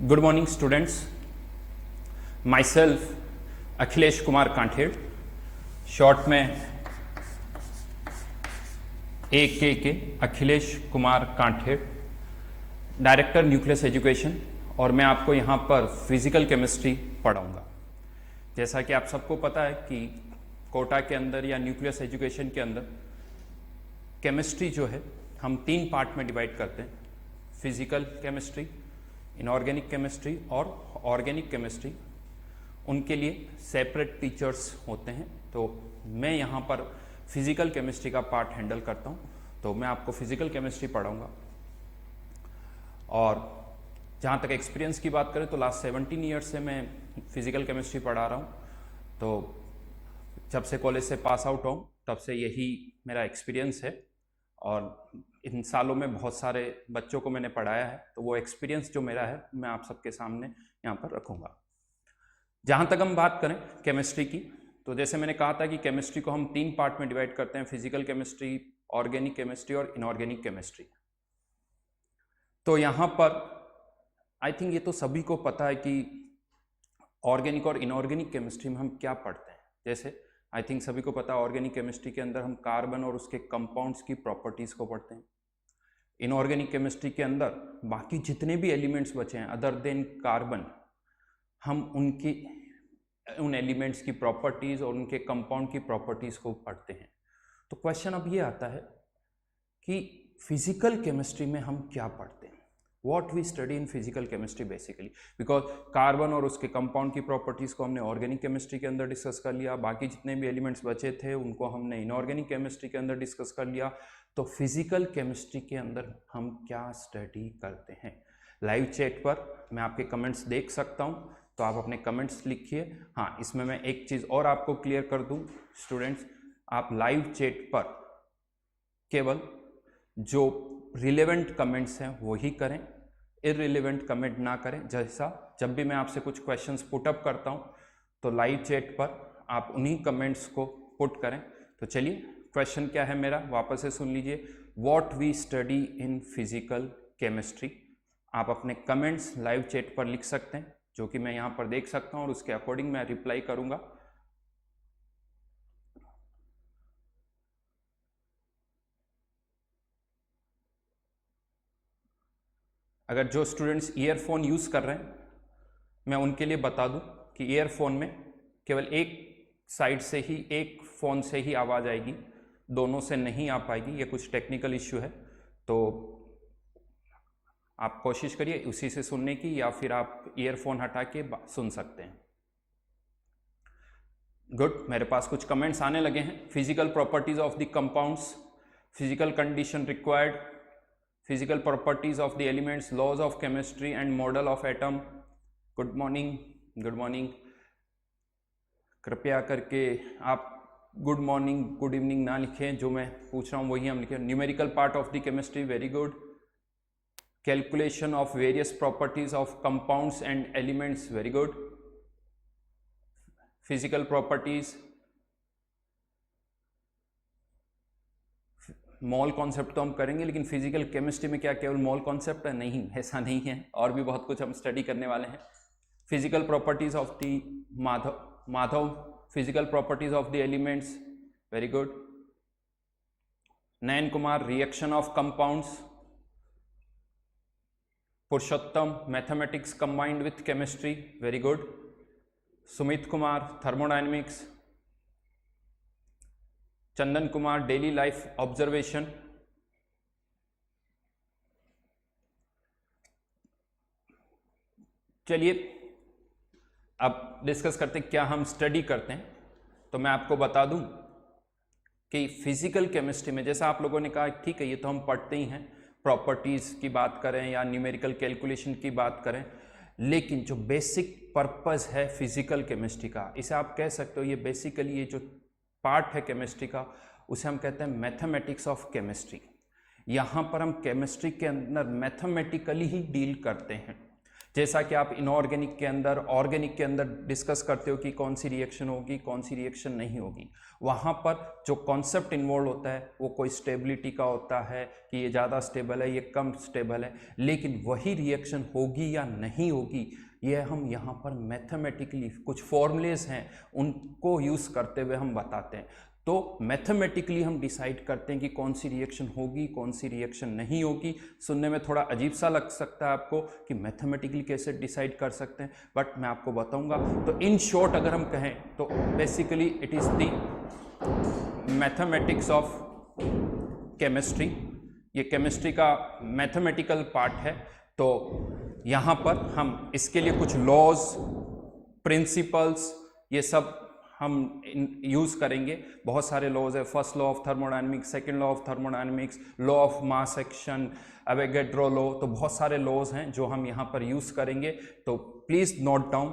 Good morning, students. Myself, Akhilesh Kumar Kanthed, short में AKK, Akhilesh Kumar Kanthed, director Nucleus Education, और मैं आपको यहाँ पर फिजिकल केमिस्ट्री पढ़ाऊँगा। जैसा कि आप सबको पता है कि कोटा के अंदर या न्यूक्लियस एजुकेशन के अंदर केमिस्ट्री जो है हम 3 पार्ट में डिवाइड करते हैं, फिजिकल केमिस्ट्री, इनऑर्गेनिक केमिस्ट्री और ऑर्गेनिक केमिस्ट्री। उनके लिए सेपरेट टीचर्स होते हैं, तो मैं यहाँ पर फिजिकल केमिस्ट्री का पार्ट हैंडल करता हूँ, तो मैं आपको फिजिकल केमिस्ट्री पढ़ाऊँगा। और जहाँ तक एक्सपीरियंस की बात करें तो लास्ट 17 ईयर्स से मैं फिजिकल केमिस्ट्री पढ़ा रहा हूँ। तो जब से कॉलेज से पास आउट हूँ तब से यही मेरा एक्सपीरियंस है, और इन सालों में बहुत सारे बच्चों को मैंने पढ़ाया है, तो वो एक्सपीरियंस जो मेरा है मैं आप सबके सामने यहाँ पर रखूँगा। जहाँ तक हम बात करें केमिस्ट्री की, तो जैसे मैंने कहा था कि केमिस्ट्री को हम 3 पार्ट में डिवाइड करते हैं, फिजिकल केमिस्ट्री, ऑर्गेनिक केमिस्ट्री और इनऑर्गेनिक केमिस्ट्री। तो यहाँ पर आई थिंक ये तो सभी को पता है कि ऑर्गेनिक और इनऑर्गेनिक केमिस्ट्री में हम क्या पढ़ते हैं। जैसे आई थिंक सभी को पता है ऑर्गेनिक केमिस्ट्री के अंदर हम कार्बन और उसके कंपाउंड्स की प्रॉपर्टीज़ को पढ़ते हैं। इनऑर्गेनिक केमिस्ट्री के अंदर बाकी जितने भी एलिमेंट्स बचे हैं अदर देन कार्बन, हम उन एलिमेंट्स की प्रॉपर्टीज़ और उनके कंपाउंड की प्रॉपर्टीज़ को पढ़ते हैं। तो क्वेश्चन अब ये आता है कि फिजिकल केमिस्ट्री में हम क्या पढ़ते हैं, what we study in physical chemistry basically, because carbon और उसके कंपाउंड की प्रॉपर्टीज़ को हमने ऑर्गेनिक केमिस्ट्री के अंदर डिस्कस कर लिया, बाकी जितने भी एलिमेंट्स बचे थे उनको हमने इनऑर्गेनिक केमिस्ट्री के अंदर डिस्कस कर लिया। तो फिजिकल केमिस्ट्री के अंदर हम क्या स्टडी करते हैं। लाइव चैट पर मैं आपके कमेंट्स देख सकता हूँ, तो आप अपने कमेंट्स लिखिए। हाँ, इसमें मैं एक चीज़ और आपको क्लियर कर दूँ स्टूडेंट्स, आप लाइव चैट पर केवल जो रिलेवेंट कमेंट्स हैं वो ही करें, इररिलेवेंट कमेंट ना करें। जैसा जब भी मैं आपसे कुछ क्वेश्चंस पुटअप करता हूं तो लाइव चैट पर आप उन्हीं कमेंट्स को पुट करें। तो चलिए, क्वेश्चन क्या है मेरा, वापस से सुन लीजिए। What we study in physical chemistry. आप अपने कमेंट्स लाइव चैट पर लिख सकते हैं, जो कि मैं यहाँ पर देख सकता हूँ, और उसके अकॉर्डिंग मैं रिप्लाई करूँगा। अगर जो स्टूडेंट्स ईयरफोन यूज़ कर रहे हैं, मैं उनके लिए बता दूं कि ईयरफोन में केवल एक साइड से ही, एक फ़ोन से ही आवाज़ आएगी, दोनों से नहीं आ पाएगी। ये कुछ टेक्निकल इश्यू है, तो आप कोशिश करिए उसी से सुनने की, या फिर आप ईयरफोन हटा के सुन सकते हैं। गुड, मेरे पास कुछ कमेंट्स आने लगे हैं। Physical properties of the compounds, physical condition required, physical properties of the elements, laws of chemistry and model of atom. Good morning, good morning. कृपया करके आप गुड मॉर्निंग, गुड इवनिंग ना लिखें, जो मैं पूछ रहा हूँ वही हम लिखें। Numerical part of the chemistry, very good. Calculation of various properties of compounds and elements, very good. Physical properties, mall concept तो हम करेंगे, लेकिन फिजिकल केमिस्ट्री में क्या केवल मॉल कॉन्सेप्ट है? नहीं, ऐसा नहीं है, और भी बहुत कुछ हम स्टडी करने वाले हैं। Physical properties of the Madhav, physical properties of the elements, very good. Nayan Kumar, reaction of compounds. Purushottam, mathematics combined with chemistry, very good. Sumit Kumar, thermodynamics. Chandan Kumar, daily life observation. चलिए अब डिस्कस करते हैं क्या हम स्टडी करते हैं। तो मैं आपको बता दूं कि फिजिकल केमिस्ट्री में, जैसा आप लोगों ने कहा, ठीक है ये तो हम पढ़ते ही हैं, प्रॉपर्टीज की बात करें या न्यूमेरिकल कैलकुलेशन की बात करें, लेकिन जो बेसिक पर्पस है फिजिकल केमिस्ट्री का, इसे आप कह सकते हो, ये बेसिकली ये जो पार्ट है केमिस्ट्री का, उसे हम कहते हैं मैथमेटिक्स ऑफ केमिस्ट्री। यहाँ पर हम केमिस्ट्री के अंदर मैथमेटिकली ही डील करते हैं। जैसा कि आप इनऑर्गेनिक के अंदर, ऑर्गेनिक के अंदर डिस्कस करते हो कि कौन सी रिएक्शन होगी, कौन सी रिएक्शन नहीं होगी, वहाँ पर जो कॉन्सेप्ट इन्वॉल्व होता है वो कोई स्टेबिलिटी का होता है कि ये ज़्यादा स्टेबल है, ये कम स्टेबल है, लेकिन वही रिएक्शन होगी या नहीं होगी ये हम यहाँ पर मैथमेटिकली कुछ फॉर्मूलेज हैं उनको यूज़ करते हुए हम बताते हैं। तो मैथमेटिकली हम डिसाइड करते हैं कि कौन सी रिएक्शन होगी, कौन सी रिएक्शन नहीं होगी। सुनने में थोड़ा अजीब सा लग सकता है आपको कि मैथमेटिकली कैसे डिसाइड कर सकते हैं, बट मैं आपको बताऊंगा। तो इन शॉर्ट अगर हम कहें तो basically it is the mathematics of chemistry. ये केमिस्ट्री का मैथमेटिकल पार्ट है। तो यहाँ पर हम इसके लिए कुछ लॉज, प्रिंसिपल्स, ये सब हम यूज़ करेंगे। बहुत सारे लॉज है, first law of thermodynamics, second law of thermodynamics, law of mass action, Avogadro law, तो बहुत सारे लॉज हैं जो हम यहाँ पर यूज़ करेंगे। तो प्लीज़ नोट डाउन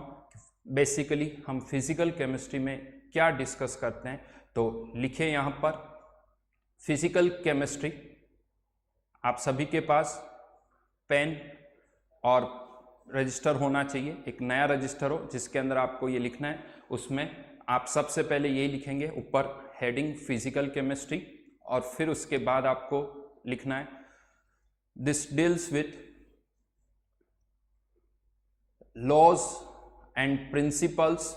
बेसिकली हम फिजिकल केमिस्ट्री में क्या डिस्कस करते हैं। तो लिखिए यहाँ पर फिजिकल केमिस्ट्री। आप सभी के पास पेन और रजिस्टर होना चाहिए, एक नया रजिस्टर हो जिसके अंदर आपको ये लिखना है। उसमें आप सबसे पहले यही लिखेंगे ऊपर हेडिंग फिजिकल केमिस्ट्री, और फिर उसके बाद आपको लिखना है this deals with laws and principles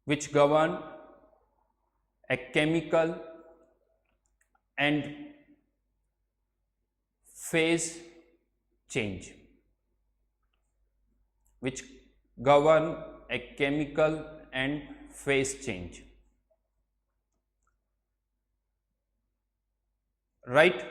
which govern a chemical and phase change, which govern a chemical and phase change, right?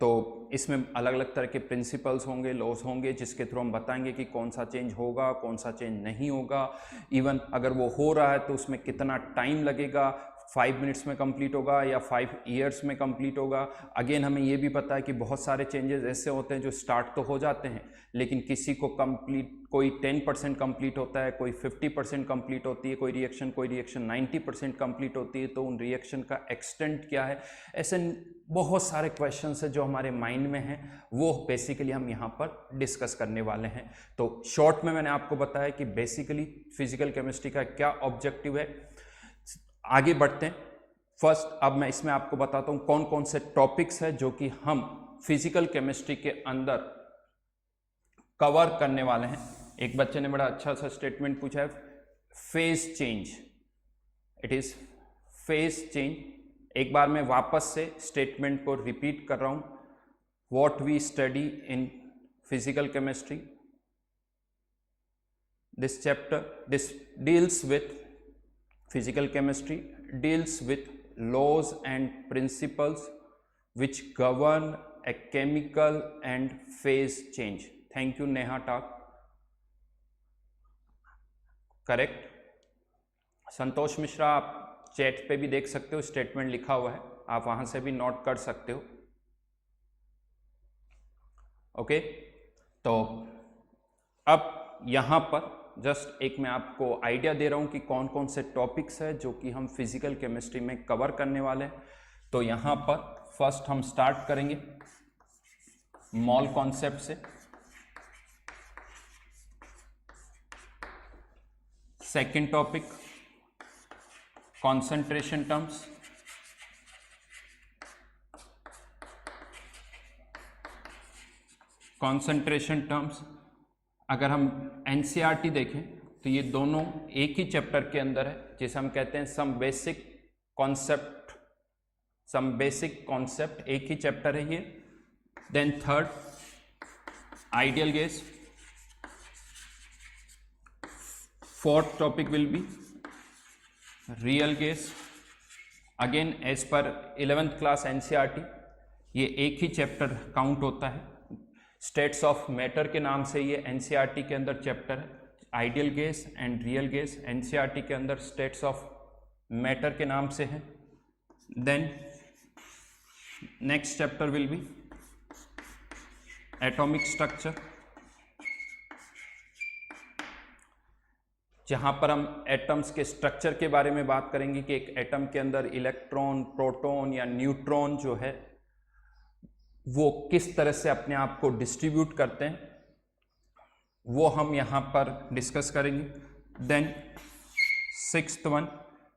तो इसमें अलग अलग तरह के प्रिंसिपल्स होंगे, लॉज होंगे, जिसके थ्रू हम बताएंगे कि कौन सा चेंज होगा, कौन सा चेंज नहीं होगा। इवन अगर वो हो रहा है तो उसमें कितना टाइम लगेगा, 5 मिनट्स में कंप्लीट होगा या 5 ईयर्स में कंप्लीट होगा। अगेन हमें ये भी पता है कि बहुत सारे चेंजेस ऐसे होते हैं जो स्टार्ट तो हो जाते हैं, लेकिन किसी को कंप्लीट, कोई 10% कंप्लीट होता है, कोई 50% कंप्लीट होती है, कोई रिएक्शन 90% कंप्लीट होती है। तो उन रिएक्शन का एक्सटेंट क्या है, ऐसे बहुत सारे क्वेश्चंस हैं जो हमारे माइंड में हैं, वो बेसिकली हम यहाँ पर डिस्कस करने वाले हैं। तो शॉर्ट में मैंने आपको बताया कि बेसिकली फिजिकल केमिस्ट्री का क्या ऑब्जेक्टिव है। आगे बढ़ते हैं। फर्स्ट अब मैं इसमें आपको बताता हूँ कौन कौन से टॉपिक्स हैं जो कि हम फिजिकल केमिस्ट्री के अंदर कवर करने वाले हैं। एक बच्चे ने बड़ा अच्छा सा स्टेटमेंट पूछा है, phase change, it is phase change. एक बार मैं वापस से स्टेटमेंट को रिपीट कर रहा हूं, what we study in physical chemistry, this chapter this deals with physical chemistry deals with laws and principles which govern a chemical and phase change. Thank you Neha Tak. Correct. Santosh Mishra, आप chat पे भी देख सकते हो, statement लिखा हुआ है, आप वहां से भी नोट कर सकते हो। ओके, तो अब यहां पर जस्ट एक मैं आपको आइडिया दे रहा हूं कि कौन कौन से टॉपिक्स है जो कि हम फिजिकल केमिस्ट्री में कवर करने वाले हैं। तो यहां पर फर्स्ट हम स्टार्ट करेंगे मॉल कॉन्सेप्ट से। Second topic concentration terms. Concentration terms अगर हम एनसीईआरटी देखें तो ये दोनों एक ही चैप्टर के अंदर है, जिसे हम कहते हैं सम बेसिक कॉन्सेप्ट, एक ही चैप्टर है ये। Then third ideal gas. Fourth topic will be real gas. Again as पर 11th क्लास एनसीईआरटी ये एक ही चैप्टर काउंट होता है। स्टेट्स ऑफ मैटर के नाम से ये एनसीईआरटी के अंदर चैप्टर है। Ideal gas and real gas NCERT के अंदर स्टेट्स ऑफ मैटर के नाम से है। Then next chapter will be atomic structure. जहाँ पर हम एटम्स के स्ट्रक्चर के बारे में बात करेंगे कि एक एटम के अंदर इलेक्ट्रॉन, प्रोटॉन या न्यूट्रॉन जो है वो किस तरह से अपने आप को डिस्ट्रीब्यूट करते हैं, वो हम यहाँ पर डिस्कस करेंगे। Then sixth one,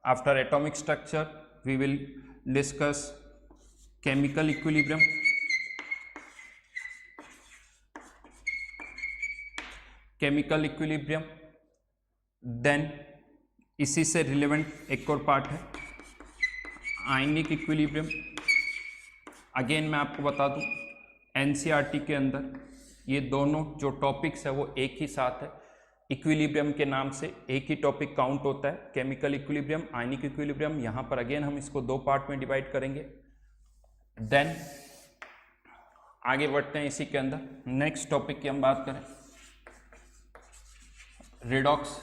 after atomic structure we will discuss chemical equilibrium, then इसी से रिलेवेंट एक और पार्ट है आयनिक इक्विलिब्रियम। अगेन मैं आपको बता दूं एनसीईआरटी के अंदर ये दोनों जो टॉपिक्स है वो एक ही साथ है, इक्विलिब्रियम के नाम से एक ही टॉपिक काउंट होता है, केमिकल इक्विलिब्रियम, आयनिक इक्विलिब्रियम। यहाँ पर अगेन हम इसको दो पार्ट में डिवाइड करेंगे। देन आगे बढ़ते हैं इसी के अंदर, नेक्स्ट टॉपिक की हम बात करें redox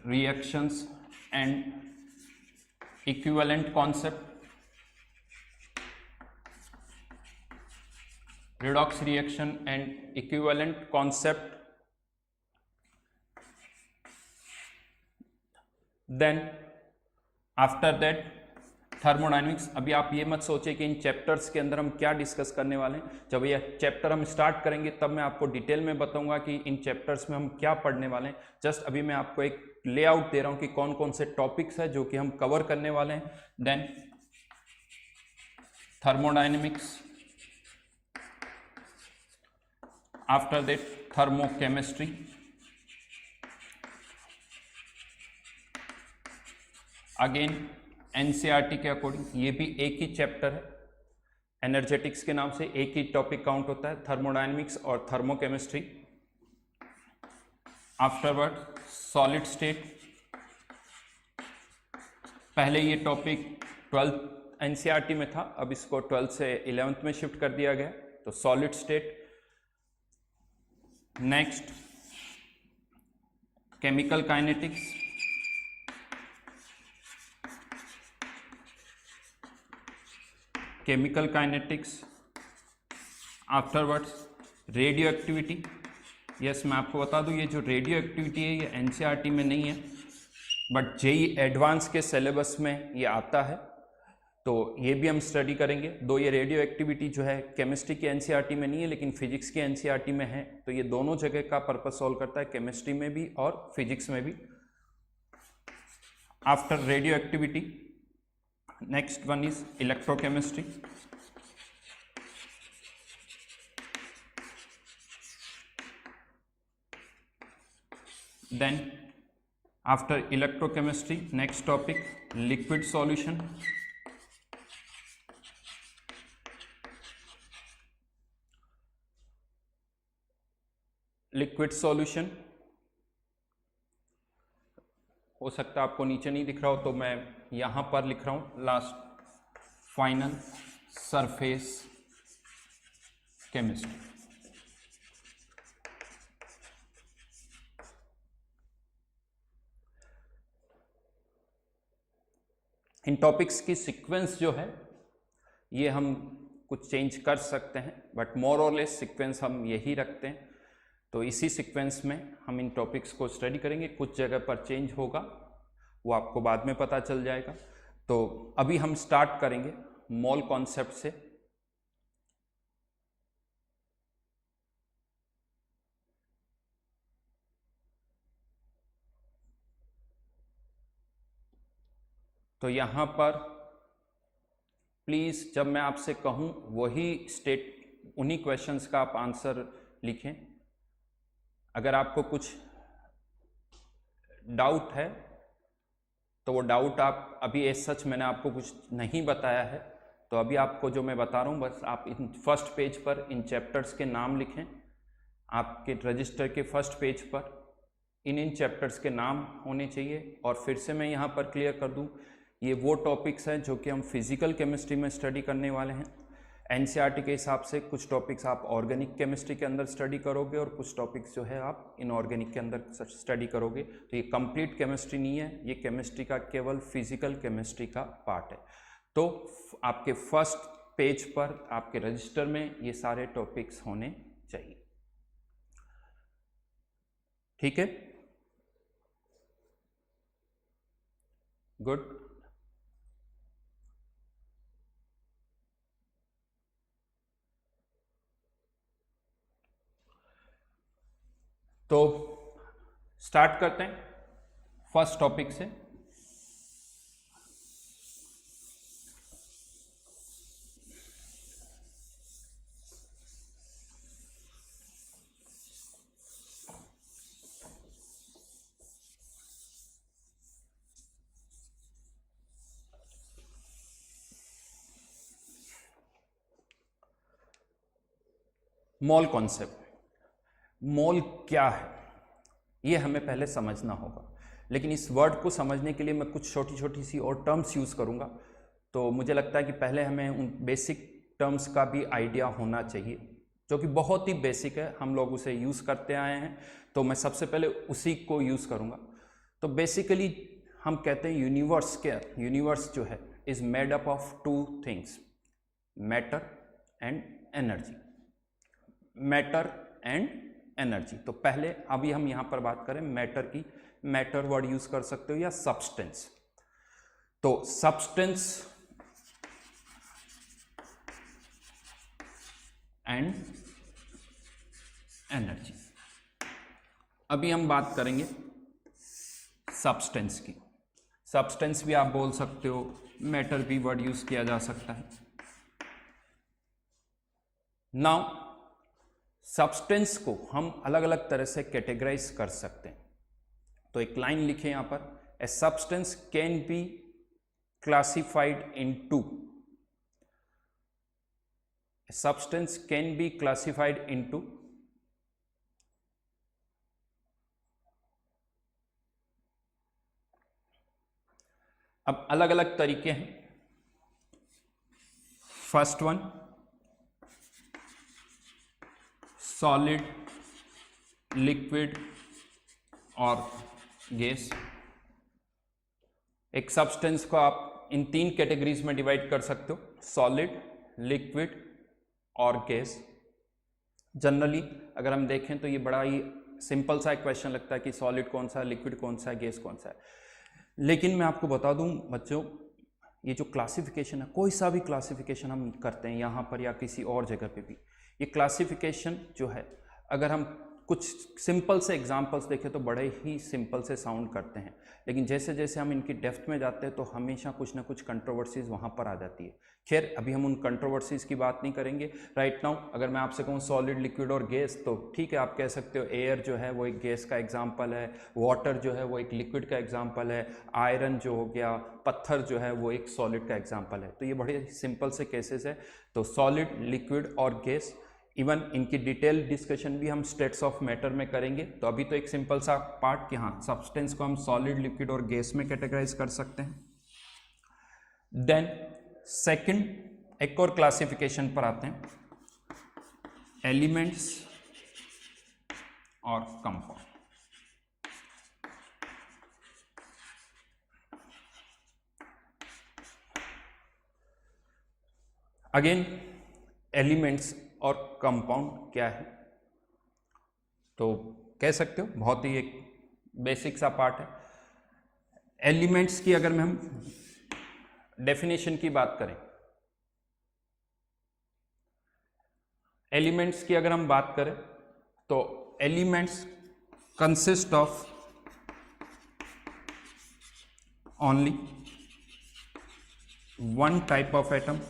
reactions and equivalent concept. redox reaction and equivalent concept, then after that thermodynamics. अभी आप ये मत सोचिए कि इन चैप्टर्स के अंदर हम क्या डिस्कस करने वाले हैं, जब ये चैप्टर हम स्टार्ट करेंगे तब मैं आपको डिटेल में बताऊंगा कि इन चैप्टर्स में हम क्या पढ़ने वाले हैं। जस्ट अभी मैं आपको एक लेआउट दे रहा हूं कि कौन कौन से टॉपिक्स है जो कि हम कवर करने वाले हैं। Then thermodynamics, after that thermochemistry, again NCERT के अकॉर्डिंग ये भी एक ही चैप्टर है, एनर्जेटिक्स के नाम से एक ही टॉपिक काउंट होता है, थर्मोडायनेमिक्स और थर्मोकेमिस्ट्री। आफ्टरवर्ड सॉलिड स्टेट, पहले ये टॉपिक 12th एनसीईआरटी में था, अब इसको 12th से 11th में शिफ्ट कर दिया गया, तो solid state. Next chemical kinetics, afterwards radio activity. Yes, मैं आपको बता दूं ये जो रेडियो एक्टिविटी है ये एनसीईआरटी में नहीं है, बट जेईई एडवांस के सिलेबस में ये आता है, तो ये भी हम स्टडी करेंगे। दो ये रेडियो एक्टिविटी जो है केमिस्ट्री की एनसीईआरटी में नहीं है लेकिन फिजिक्स की एनसीईआरटी में है, तो ये दोनों जगह का पर्पस सॉल्व करता है, केमिस्ट्री में भी और फिजिक्स में भी। After radioactivity next one is electrochemistry. Then after electrochemistry next topic liquid solution. Liquid solution हो सकता है आपको नीचे नहीं दिख रहा हो तो मैं यहां पर लिख रहा हूं, लास्ट फाइनल सरफेस केमिस्ट्री। इन टॉपिक्स की सीक्वेंस जो है ये हम कुछ चेंज कर सकते हैं, बट मोर और लेस सीक्वेंस हम यही रखते हैं, तो इसी सीक्वेंस में हम इन टॉपिक्स को स्टडी करेंगे। कुछ जगह पर चेंज होगा वो आपको बाद में पता चल जाएगा। तो अभी हम स्टार्ट करेंगे मोल कॉन्सेप्ट से। तो यहां पर प्लीज जब मैं आपसे कहूं वही उन्हीं क्वेश्चंस का आप आंसर लिखें। अगर आपको कुछ डाउट है तो वो डाउट आप अभी एज सच मैंने आपको कुछ नहीं बताया है, तो अभी आपको जो मैं बता रहा हूँ बस आप इन फर्स्ट पेज पर इन चैप्टर्स के नाम लिखें। आपके रजिस्टर के फर्स्ट पेज पर इन चैप्टर्स के नाम होने चाहिए। और फिर से मैं यहाँ पर क्लियर कर दूँ, ये वो टॉपिक्स हैं जो कि हम फिजिकल केमिस्ट्री में स्टडी करने वाले हैं। एनसीईआरटी के हिसाब से कुछ टॉपिक्स आप ऑर्गेनिक केमिस्ट्री के अंदर स्टडी करोगे और कुछ टॉपिक्स जो है आप इनऑर्गेनिक के अंदर स्टडी करोगे। तो ये कंप्लीट केमिस्ट्री नहीं है, ये केमिस्ट्री का केवल फिजिकल केमिस्ट्री का पार्ट है। तो आपके फर्स्ट पेज पर आपके रजिस्टर में ये सारे टॉपिक्स होने चाहिए, ठीक है। गुड। तो स्टार्ट करते हैं फर्स्ट टॉपिक से। Mole concept. मोल क्या है ये हमें पहले समझना होगा, लेकिन इस वर्ड को समझने के लिए मैं कुछ छोटी छोटी सी और टर्म्स यूज़ करूँगा। तो मुझे लगता है कि पहले हमें उन बेसिक टर्म्स का भी आइडिया होना चाहिए, जो कि बहुत ही बेसिक है, हम लोग उसे यूज़ करते आए हैं। तो मैं सबसे पहले उसी को यूज़ करूँगा। तो बेसिकली हम कहते हैं यूनिवर्स। क्या यूनिवर्स जो है is made up of two things, matter and energy. Matter and energy. तो पहले अभी हम यहां पर बात करें मैटर की। मैटर वर्ड यूज कर सकते हो या सब्सटेंस। तो सब्सटेंस एंड एनर्जी। अभी हम बात करेंगे सब्सटेंस की। सब्सटेंस भी आप बोल सकते हो, मैटर भी वर्ड यूज किया जा सकता है। नाउ सब्सटेंस को हम अलग अलग तरह से कैटेगराइज कर सकते हैं। तो एक लाइन लिखे यहां पर, a substance can be classified into. Substance can be classified into अब अलग अलग तरीके हैं। फर्स्ट वन, सॉलिड, लिक्विड और गैस। एक सब्सटेंस को आप इन तीन कैटेगरीज में डिवाइड कर सकते हो, सॉलिड, लिक्विड और गैस। जनरली अगर हम देखें तो ये बड़ा ही सिंपल सा एक क्वेश्चन लगता है कि सॉलिड कौन सा है, लिक्विड कौन सा है, गैस कौन सा है। लेकिन मैं आपको बता दूं बच्चों, ये जो क्लासिफिकेशन है, कोई सा भी क्लासिफिकेशन हम करते हैं यहाँ पर या किसी और जगह पे भी, ये क्लासिफिकेशन जो है, अगर हम कुछ सिंपल से एग्जांपल्स देखें तो बड़े ही सिंपल से साउंड करते हैं, लेकिन जैसे जैसे हम इनकी डेप्थ में जाते हैं तो हमेशा कुछ ना कुछ कंट्रोवर्सीज वहाँ पर आ जाती है। खैर अभी हम उन कंट्रोवर्सीज की बात नहीं करेंगे राइट नाउ। अगर मैं आपसे कहूँ सॉलिड, लिक्विड और गैस, तो ठीक है, आप कह सकते हो एयर जो है वो एक गैस का एग्जाम्पल है, वाटर जो है वो एक लिक्विड का एग्जाम्पल है, आयरन जो हो गया, पत्थर जो है वो एक सॉलिड का एग्जाम्पल है। तो ये बड़े सिंपल से केसेस है। तो सॉलिड, लिक्विड और गैस, इवन इनकी डिटेल डिस्कशन भी हम स्टेट्स ऑफ मैटर में करेंगे। तो अभी तो एक सिंपल सा पार्ट कि हाँ, सब्सटेंस को हम सॉलिड, लिक्विड और गैस में कैटेगराइज कर सकते हैं। देन सेकंड एक और क्लासिफिकेशन पर आते हैं, एलिमेंट्स और कंपाउंड। अगेन एलिमेंट्स और कंपाउंड क्या है, तो कह सकते हो बहुत ही एक बेसिक सा पार्ट है। एलिमेंट्स की अगर हम डेफिनेशन की बात करें, एलिमेंट्स की अगर हम बात करें तो elements consist of only one type of atom.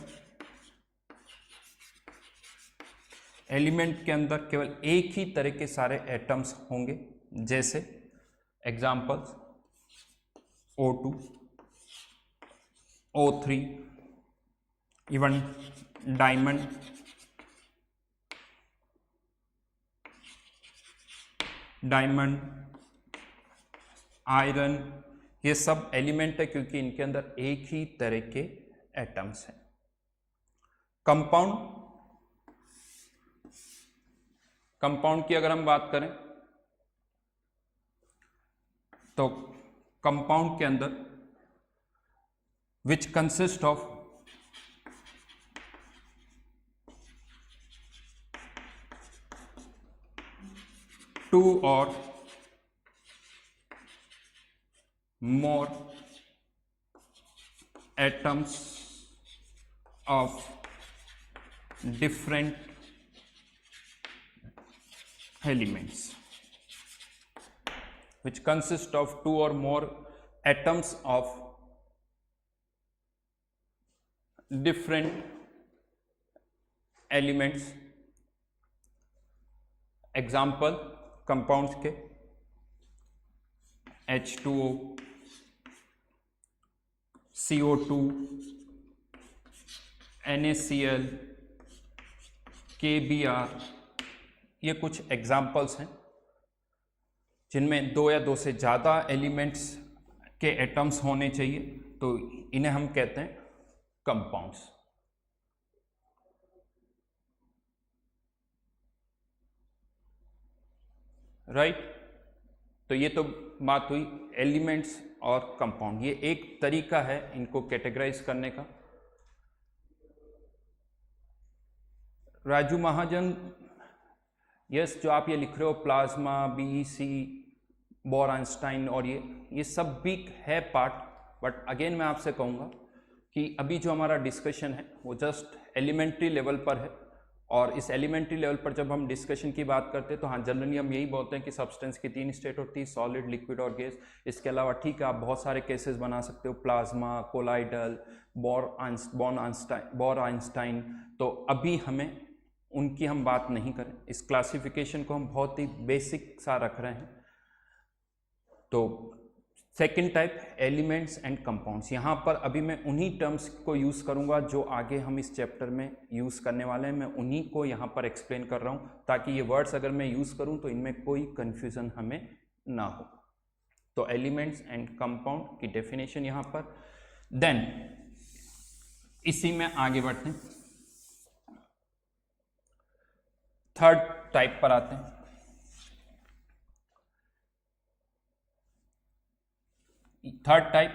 Element के अंदर केवल एक ही तरह के सारे एटम्स होंगे, जैसे examples O2, O3, even diamond, iron, ये सब एलिमेंट है क्योंकि इनके अंदर एक ही तरह के एटम्स हैं। कंपाउंड की अगर हम बात करें तो कंपाउंड के अंदर विच कंसिस्ट ऑफ टू और more atoms of different elements which consist of two or more atoms of different elements. Example compounds के H2O, CO2, NaCl, KBr, ये कुछ एग्जाम्पल्स हैं जिनमें दो या दो से ज़्यादा एलिमेंट्स के एटम्स होने चाहिए, तो इन्हें हम कहते हैं कंपाउंड्स। राइट, तो ये तो बात हुई एलिमेंट्स और कंपाउंड। ये एक तरीका है इनको कैटेगराइज करने का। राजू महाजन, यस, जो आप ये लिख रहे हो प्लाज्मा, बीईसी, बोर आइंस्टाइन और ये सब भी है पार्ट, बट अगेन मैं आपसे कहूँगा कि अभी जो हमारा डिस्कशन है वो जस्ट एलिमेंट्री लेवल पर है, और इस एलिमेंट्री लेवल पर जब हम डिस्कशन की बात करते हैं तो हाँ, जनरली हम यही बोलते हैं कि सब्सटेंस की 3 स्टेट होती है, सॉलिड, लिक्विड और गैस। इसके अलावा ठीक है, आप बहुत सारे केसेस बना सकते हो, प्लाज्मा, कोलाइडल, बोर आइंस्टाइन, तो अभी हमें उनकी हम बात नहीं करें। इस क्लासिफिकेशन को हम बहुत ही बेसिक सा रख रहे हैं। तो second type, elements and compounds. यहाँ पर अभी मैं उन्हीं टर्म्स को यूज़ करूँगा जो आगे हम इस चैप्टर में यूज़ करने वाले हैं। मैं उन्हीं को यहाँ पर एक्सप्लेन कर रहा हूँ ताकि ये वर्ड्स अगर मैं यूज़ करूँ तो इनमें कोई कन्फ्यूज़न हमें ना हो। तो एलिमेंट्स एंड कंपाउंड की डेफिनेशन यहाँ पर, देन इसी में आगे बढ़ते हैं, थर्ड टाइप पर आते हैं। थर्ड टाइप,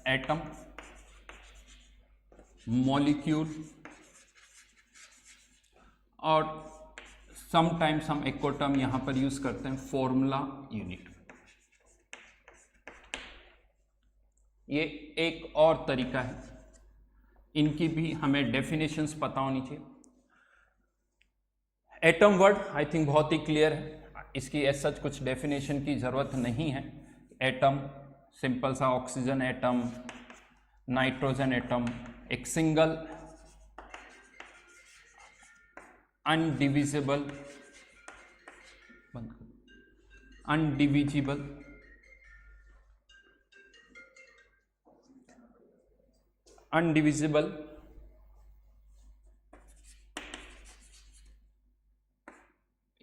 एटम, मॉलिक्यूल, और समटाइम्स हम एक और टर्म यहां पर यूज करते हैं, फॉर्मूला यूनिट। ये एक और तरीका है, इनकी भी हमें डेफिनेशंस पता होनी चाहिए। एटम वर्ड आई थिंक बहुत ही क्लियर है, इसकी एज सच कुछ डेफिनेशन की जरूरत नहीं है। एटम सिंपल सा ऑक्सीजन एटम, नाइट्रोजन एटम, एक सिंगल अनडिविजिबल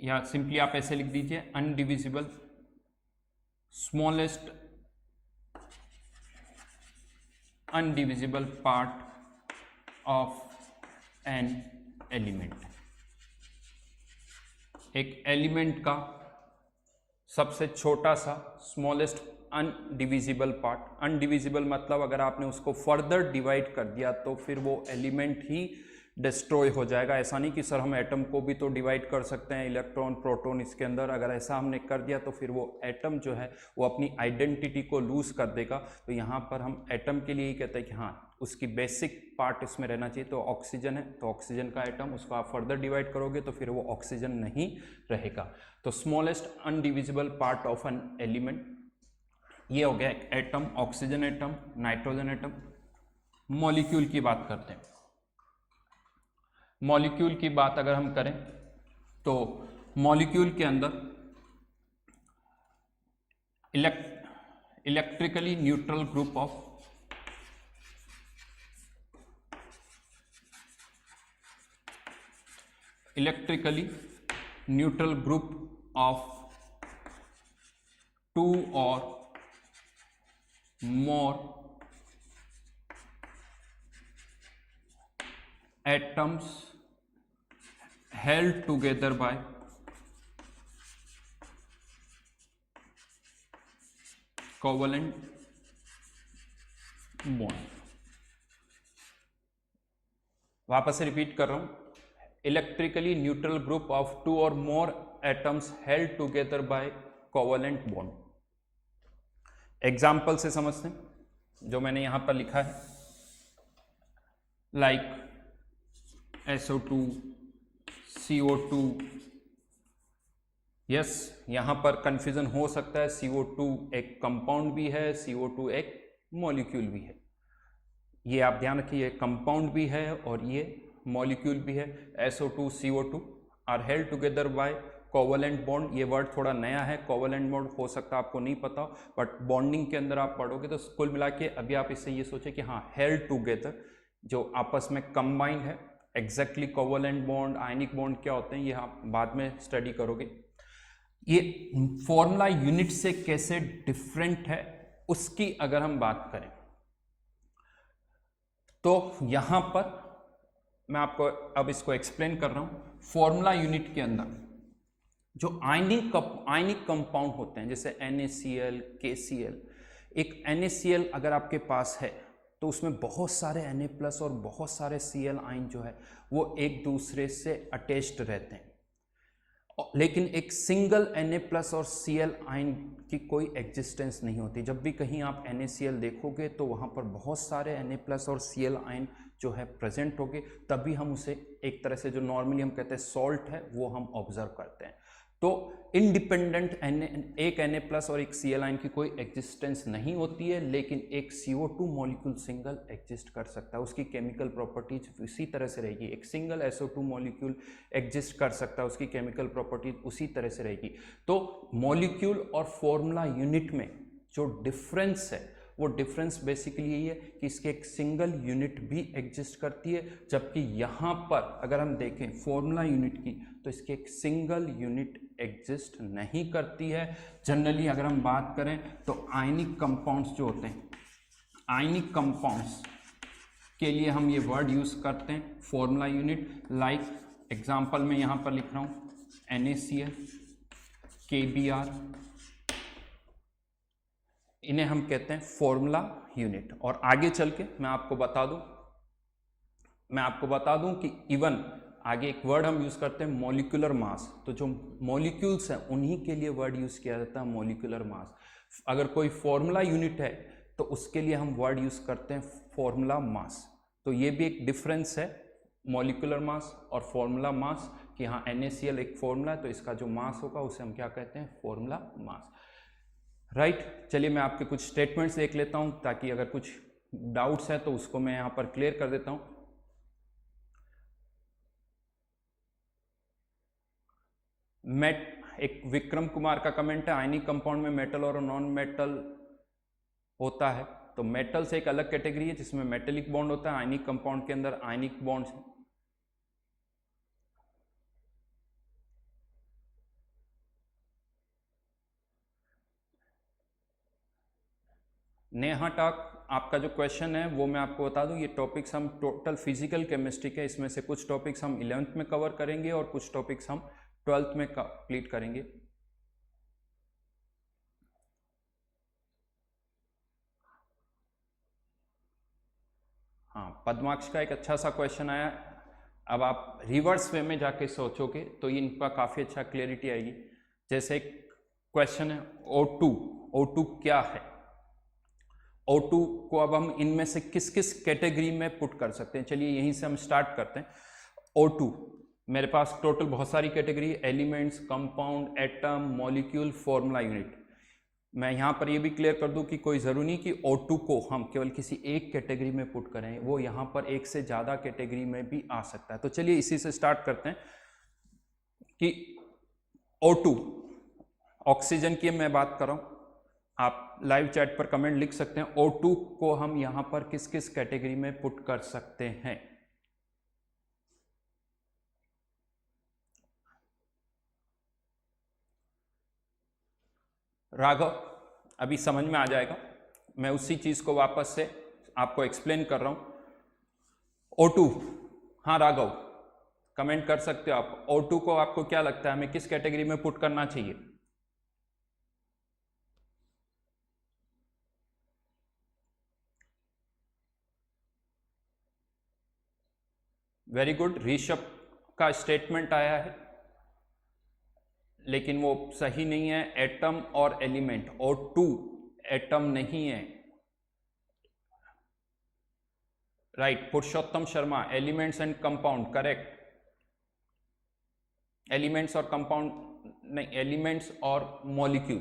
या सिंपली आप ऐसे लिख दीजिए, indivisible smallest indivisible part of an element. एक एलिमेंट का सबसे छोटा सा स्मॉलेस्ट अनडिविजिबल पार्ट। अनडिविजिबल मतलब अगर आपने उसको फर्दर डिवाइड कर दिया तो फिर वो एलिमेंट ही डिस्ट्रॉय हो जाएगा। ऐसा नहीं कि सर हम एटम को भी तो डिवाइड कर सकते हैं, इलेक्ट्रॉन, प्रोटॉन इसके अंदर, अगर ऐसा हमने कर दिया तो फिर वो एटम जो है वो अपनी आइडेंटिटी को लूज कर देगा। तो यहाँ पर हम एटम के लिए ही कहते हैं कि हाँ, उसकी बेसिक पार्ट इसमें रहना चाहिए। तो ऑक्सीजन है तो ऑक्सीजन का एटम, उसको आप फर्दर डिवाइड करोगे तो फिर वो ऑक्सीजन नहीं रहेगा। तो smallest indivisible part of an element, ये हो गया atom, oxygen atom, nitrogen atom. Molecule की बात करते हैं। मॉलिक्यूल की बात अगर हम करें तो मॉलिक्यूल के अंदर electrically neutral group of two और more atoms held together by covalent bond। वापस से रिपीट कर रहा हूं, electrically neutral group of two और more atoms held together by covalent bond. Example से समझते हैं जो मैंने यहां पर लिखा है। Like SO2, CO2। यस, यहाँ पर कंफ्यूजन हो सकता है, CO2 एक कंपाउंड भी है, CO2 एक मॉलिक्यूल भी है। ये आप ध्यान रखिए, कंपाउंड भी है और ये मॉलिक्यूल भी है। SO2 CO2 are held together by covalent bond. ये वर्ड थोड़ा नया है, कोवलेंट बॉन्ड हो सकता है आपको नहीं पता, बट बॉन्डिंग के अंदर आप पढ़ोगे तो कुल मिला के अभी आप इससे ये सोचे कि हाँ, हेल्ड टुगेदर, जो आपस में कंबाइंड है। Exactly covalent bond, ionic bond क्या होते हैं ये आप बाद में स्टडी करोगे। ये फॉर्मूला यूनिट से कैसे डिफरेंट है उसकी अगर हम बात करें तो यहां पर मैं आपको अब इसको एक्सप्लेन कर रहा हूं। फॉर्मूला यूनिट के अंदर जो आयनिक कंपाउंड होते हैं, जैसे NaCl, KCl। एक NaCl अगर आपके पास है तो उसमें बहुत सारे Na+ और बहुत सारे Cl आयन जो है वो एक दूसरे से अटैच्ड रहते हैं, लेकिन एक सिंगल Na+ और Cl आयन की कोई एग्जिस्टेंस नहीं होती। जब भी कहीं आप NaCl देखोगे तो वहाँ पर बहुत सारे Na+ और Cl आयन जो है प्रेजेंट होंगे, तभी हम उसे एक तरह से जो नॉर्मली हम कहते हैं सॉल्ट है वो हम ऑब्जर्व करते हैं। तो इंडिपेंडेंट एक Na+ और एक Cl आयन की कोई एग्जिस्टेंस नहीं होती है, लेकिन एक CO2 मॉलिक्यूल सिंगल एग्जिस्ट कर सकता है। उसकी केमिकल प्रॉपर्टीज इसी तरह से रहेगी। एक सिंगल SO2 मॉलिक्यूल एग्जिस्ट कर सकता है, उसकी केमिकल प्रॉपर्टीज उसी तरह से रहेगी। तो मॉलिक्यूल और फॉर्मूला यूनिट में जो डिफरेंस है वो डिफरेंस बेसिकली यही है कि इसके एक सिंगल यूनिट भी एग्जिस्ट करती है, जबकि यहाँ पर अगर हम देखें फॉर्मूला यूनिट की तो इसके एक सिंगल यूनिट एग्जिस्ट नहीं करती है। जनरली अगर हम बात करें तो आयनिक कंपाउंड्स जो होते हैं, आयनिक कंपाउंड्स के लिए हम ये वर्ड यूज करते हैं फॉर्मूला यूनिट। लाइक एग्जांपल में यहाँ पर लिख रहा हूँ NaCl, KBr, इन्हें हम कहते हैं फॉर्मूला यूनिट। और आगे चल के मैं आपको बता दूं कि इवन आगे एक वर्ड हम यूज करते हैं मॉलिक्यूलर मास। तो जो मॉलिक्यूल्स हैं उन्हीं के लिए वर्ड यूज किया जाता है मॉलिक्यूलर मास। अगर कोई फॉर्मूला यूनिट है तो उसके लिए हम वर्ड यूज करते हैं फॉर्मूला मास। तो ये भी एक डिफरेंस है मॉलिक्यूलर मास और फॉर्मूला मास, कि हाँ NaCl एक फॉर्मूला है तो इसका जो मास होगा उसे हम क्या कहते हैं, फॉर्मूला मास। राइट, चलिए मैं आपके कुछ स्टेटमेंट्स देख लेता हूं ताकि अगर कुछ डाउट्स है तो उसको मैं यहां पर क्लियर कर देता हूं। एक विक्रम कुमार का कमेंट है, आयनिक कंपाउंड में मेटल और नॉन मेटल होता है। तो मेटल से एक अलग कैटेगरी है जिसमें मेटेलिक बॉन्ड होता है, आयनिक कंपाउंड के अंदर आयनिक बॉन्ड। नेहा टाक, आपका जो क्वेश्चन है वो मैं आपको बता दूं, ये टॉपिक्स हम टोटल फिजिकल केमिस्ट्री के, इसमें से कुछ टॉपिक्स हम 11th में कवर करेंगे और कुछ टॉपिक्स हम 12th में कंप्लीट करेंगे। हाँ, पद्माक्ष का एक अच्छा सा क्वेश्चन आया। अब आप रिवर्स वे में जाके सोचोगे तो ये इनका काफ़ी अच्छा क्लियरिटी आएगी। जैसे एक क्वेश्चन है O2, O2 क्या है? O2 को अब हम इनमें से किस किस कैटेगरी में पुट कर सकते हैं, चलिए यहीं से हम स्टार्ट करते हैं। O2 मेरे पास टोटल बहुत सारी category, elements, compound, atom, molecule, formula unit. मैं यहाँ पर ये भी क्लियर कर दूं कि कोई ज़रूरी नहीं कि O2 को हम केवल किसी एक कैटेगरी में पुट करें, वो यहाँ पर एक से ज़्यादा कैटेगरी में भी आ सकता है। तो चलिए इसी से स्टार्ट करते हैं कि O2 ऑक्सीजन की मैं बात कर रहा हूँ। आप लाइव चैट पर कमेंट लिख सकते हैं O2 को हम यहाँ पर किस किस कैटेगरी में पुट कर सकते हैं। राघव, अभी समझ में आ जाएगा, मैं उसी चीज को वापस से आपको एक्सप्लेन कर रहा हूं। O2, हाँ राघव कमेंट कर सकते हो आप। O2 को आपको क्या लगता है हमें किस कैटेगरी में पुट करना चाहिए? वेरी गुड, ऋषभ का स्टेटमेंट आया है लेकिन वो सही नहीं है। एटम और एलिमेंट, O2 एटम नहीं है। Right, Purushottam Sharma, elements and compound, correct. Elements और कंपाउंड नहीं, एलिमेंट्स और मॉलिक्यूल।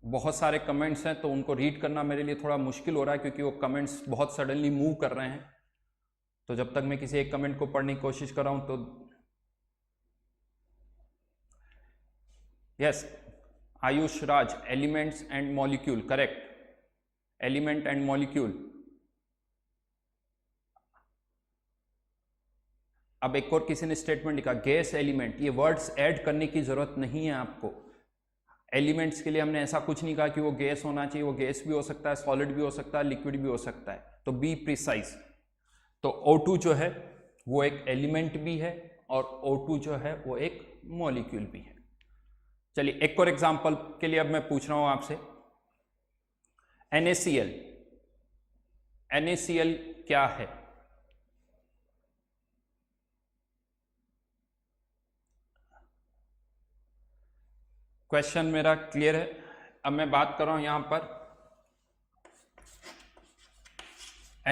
बहुत सारे कमेंट्स हैं तो उनको रीड करना मेरे लिए थोड़ा मुश्किल हो रहा है क्योंकि वो कमेंट्स बहुत सडनली मूव कर रहे हैं। तो जब तक मैं किसी एक कमेंट को पढ़ने की कोशिश कर रहा हूं तो yes, Ayush Raj, elements and molecule, correct, element and molecule. अब एक और किसी ने स्टेटमेंट लिखा, गैस एलिमेंट, ये वर्ड्स ऐड करने की जरूरत नहीं है आपको। एलिमेंट्स के लिए हमने ऐसा कुछ नहीं कहा कि वो गैस होना चाहिए, वो गैस भी हो सकता है, सॉलिड भी हो सकता है, लिक्विड भी हो सकता है, तो बी प्रिसाइज। तो O2 जो है वो एक एलिमेंट भी है और O2 जो है वो एक मॉलिक्यूल भी है। चलिए एक और एग्जांपल के लिए अब मैं पूछ रहा हूं आपसे, NaCl, NaCl क्या है? क्वेश्चन मेरा क्लियर है। अब मैं बात कर रहा हूं यहां पर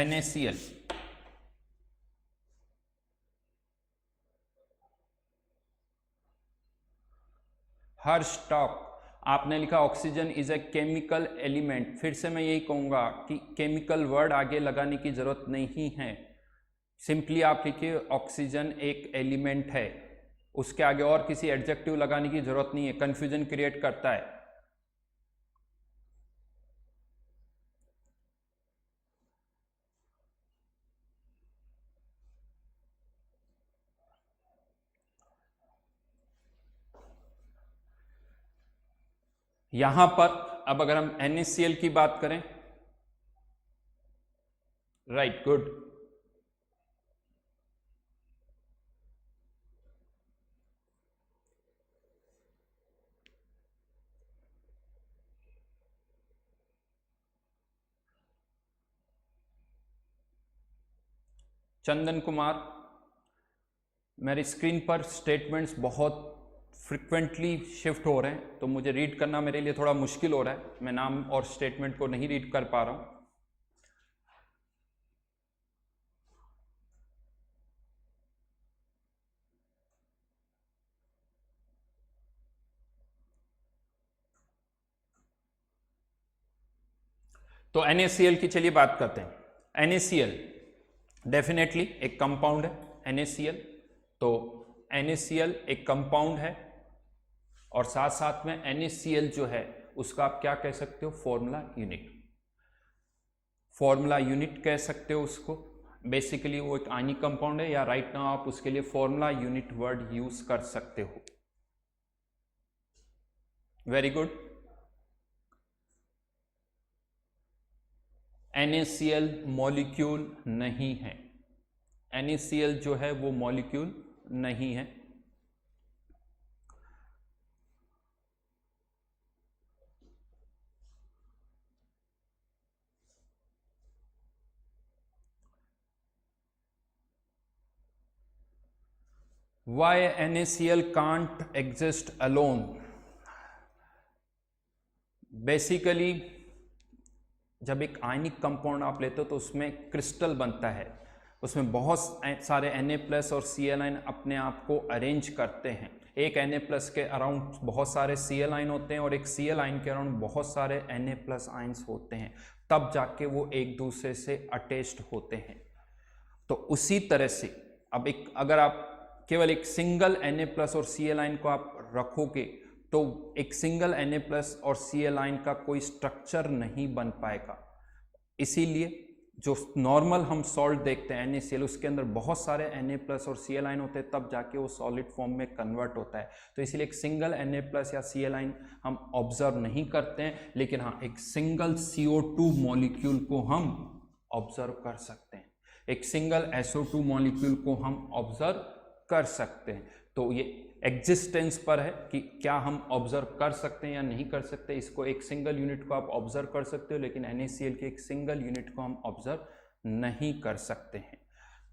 NaCl, हर स्टॉक आपने लिखा oxygen is a chemical element. फिर से मैं यही कहूंगा कि केमिकल वर्ड आगे लगाने की जरूरत नहीं है, सिंपली आप लिखिए ऑक्सीजन एक एलिमेंट है, उसके आगे और किसी एडजेक्टिव लगाने की जरूरत नहीं है, कंफ्यूजन क्रिएट करता है। यहां पर अब अगर हम NaCl की बात करें, राइट, गुड, चंदन कुमार, मेरी स्क्रीन पर स्टेटमेंट्स बहुत फ्रिक्वेंटली शिफ्ट हो रहे हैं तो मुझे रीड करना मेरे लिए थोड़ा मुश्किल हो रहा है, मैं नाम और स्टेटमेंट को नहीं रीड कर पा रहा हूं। तो NaCl की चलिए बात करते हैं। NaCl डेफिनेटली एक कंपाउंड है NaCl, तो NaCl एक कंपाउंड है और साथ साथ में NaCl जो है उसका आप क्या कह सकते हो, फॉर्मूला यूनिट, फॉर्मूला यूनिट कह सकते हो उसको। बेसिकली वो एक आयनिक कंपाउंड है, या राइट नाउ आप उसके लिए फॉर्मूला यूनिट वर्ड यूज कर सकते हो। Very good. NaCl मॉलिक्यूल नहीं है, NaCl जो है वो मॉलिक्यूल नहीं है। Why NaCl can't exist alone? Basically जब एक आयनिक कंपाउंड आप लेते हो तो उसमें क्रिस्टल बनता है, उसमें बहुत सारे Na+ और Cl अपने आप को अरेंज करते हैं। एक Na+ के अराउंड बहुत सारे Cl होते हैं और एक Cl के अराउंड बहुत सारे Na+ आयंस होते हैं, तब जाके वो एक दूसरे से अटैच्ड होते हैं। तो उसी तरह से अब एक अगर आप केवल एक सिंगल Na+ और Cl को आप रखोगे तो एक सिंगल Na+ और Cl का कोई स्ट्रक्चर नहीं बन पाएगा। इसीलिए जो नॉर्मल हम सॉल्ट देखते हैं NaCl, उसके अंदर बहुत सारे Na+ और Cl होते हैं, तब जाके वो सॉलिड फॉर्म में कन्वर्ट होता है। तो इसीलिए एक सिंगल Na+ या Cl हम ऑब्जर्व नहीं करते हैं, लेकिन हाँ एक सिंगल CO2 मॉलिक्यूल को हम ऑब्जर्व कर सकते हैं, एक सिंगल SO2 मॉलिक्यूल को हम ऑब्जर्व कर सकते हैं। तो ये एग्जिस्टेंस पर है कि क्या हम ऑब्जर्व कर सकते हैं या नहीं कर सकते। इसको एक सिंगल यूनिट को आप ऑब्जर्व कर सकते हो, लेकिन NaCl के एक सिंगल यूनिट को हम ऑब्जर्व नहीं कर सकते हैं।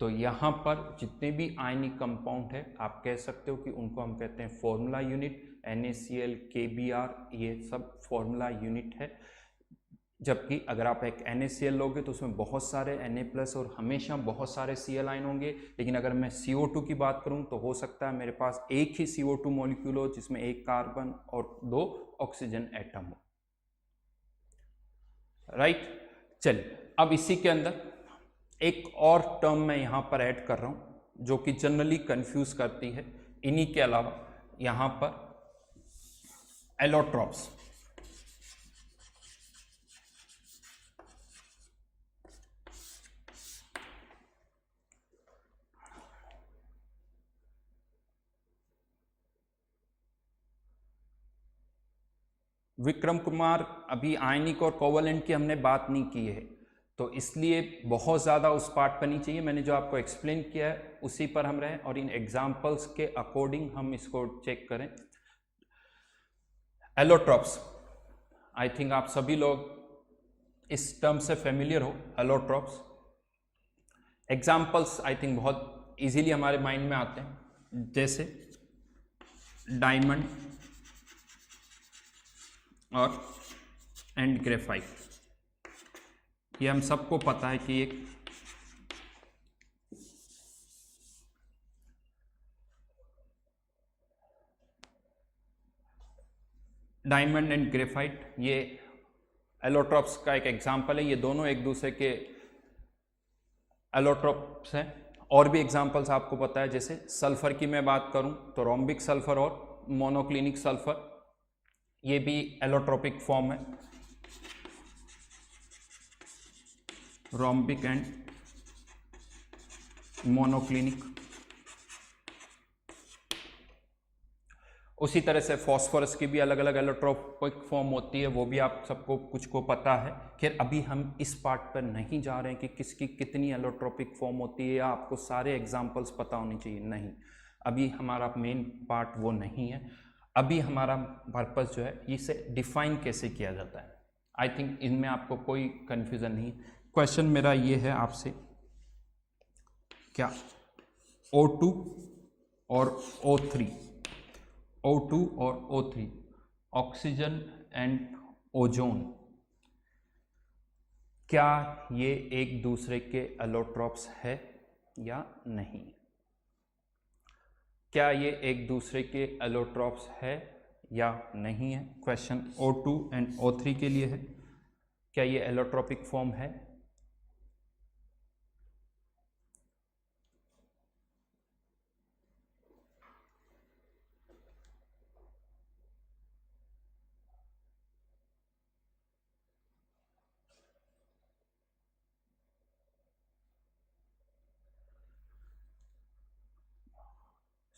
तो यहाँ पर जितने भी आयनिक कंपाउंड है आप कह सकते हो कि उनको हम कहते हैं फॉर्मूला यूनिट। NaCl, KBr ये सब फॉर्मूला यूनिट है। जबकि अगर आप एक NaCl लोगे तो उसमें बहुत सारे Na+ और हमेशा बहुत सारे Cl आयन होंगे। लेकिन अगर मैं CO2 की बात करूं तो हो सकता है मेरे पास एक ही CO2 मॉलिक्यूल हो जिसमें एक कार्बन और 2 ऑक्सीजन एटम हो। राइट, चलिए अब इसी के अंदर एक और टर्म मैं यहां पर ऐड कर रहा हूं जो कि जनरली कंफ्यूज करती है। इन्हीं के अलावा यहां पर एलोट्रॉप्स, विक्रम कुमार, अभी आयनिक और कोवलेंट की हमने बात नहीं की है तो इसलिए बहुत ज़्यादा उस पार्ट पर नहीं चाहिए। मैंने जो आपको एक्सप्लेन किया है उसी पर हम रहें और इन एग्जाम्पल्स के अकॉर्डिंग हम इसको चेक करें। एलोट्रॉप्स, आई थिंक आप सभी लोग इस टर्म से फेमिलियर हो। एलोट्रॉप्स एग्जाम्पल्स आई थिंक बहुत इजीली हमारे माइंड में आते हैं, जैसे डायमंड और एंड ग्रेफाइट। ये हम सबको पता है कि एक डायमंड एंड ग्रेफाइट ये एलोट्रॉप्स का एक एग्जाम्पल है। ये दोनों एक दूसरे के एलोट्रॉप्स हैं। और भी एग्जाम्पल्स आपको पता है, जैसे सल्फर की मैं बात करूं तो रोम्बिक सल्फर और मोनोक्लिनिक सल्फर, ये भी एलोट्रोपिक फॉर्म है, रोम्बिक एंड मोनोक्लिनिक। उसी तरह से फॉस्फोरस की भी अलग अलग एलोट्रोपिक फॉर्म होती है, वो भी आप सबको कुछ को पता है। खैर अभी हम इस पार्ट पर नहीं जा रहे हैं कि किसकी कितनी एलोट्रोपिक फॉर्म होती है या आपको सारे एग्जाम्पल्स पता होने चाहिए, नहीं। अभी हमारा मेन पार्ट वो नहीं है। अभी हमारा पर्पस जो है इसे डिफाइन कैसे किया जाता है। आई थिंक इनमें आपको कोई कन्फ्यूज़न नहीं। क्वेश्चन मेरा ये है आपसे, क्या O2 और O3, O2 और O3, ऑक्सीजन एंड ओजोन, क्या ये एक दूसरे के एलोट्रॉप्स है या नहीं? क्या ये एक दूसरे के एलोट्रॉप्स है या नहीं है? क्वेश्चन O2 एंड O3 के लिए है, क्या ये एलोट्रोपिक फॉर्म है?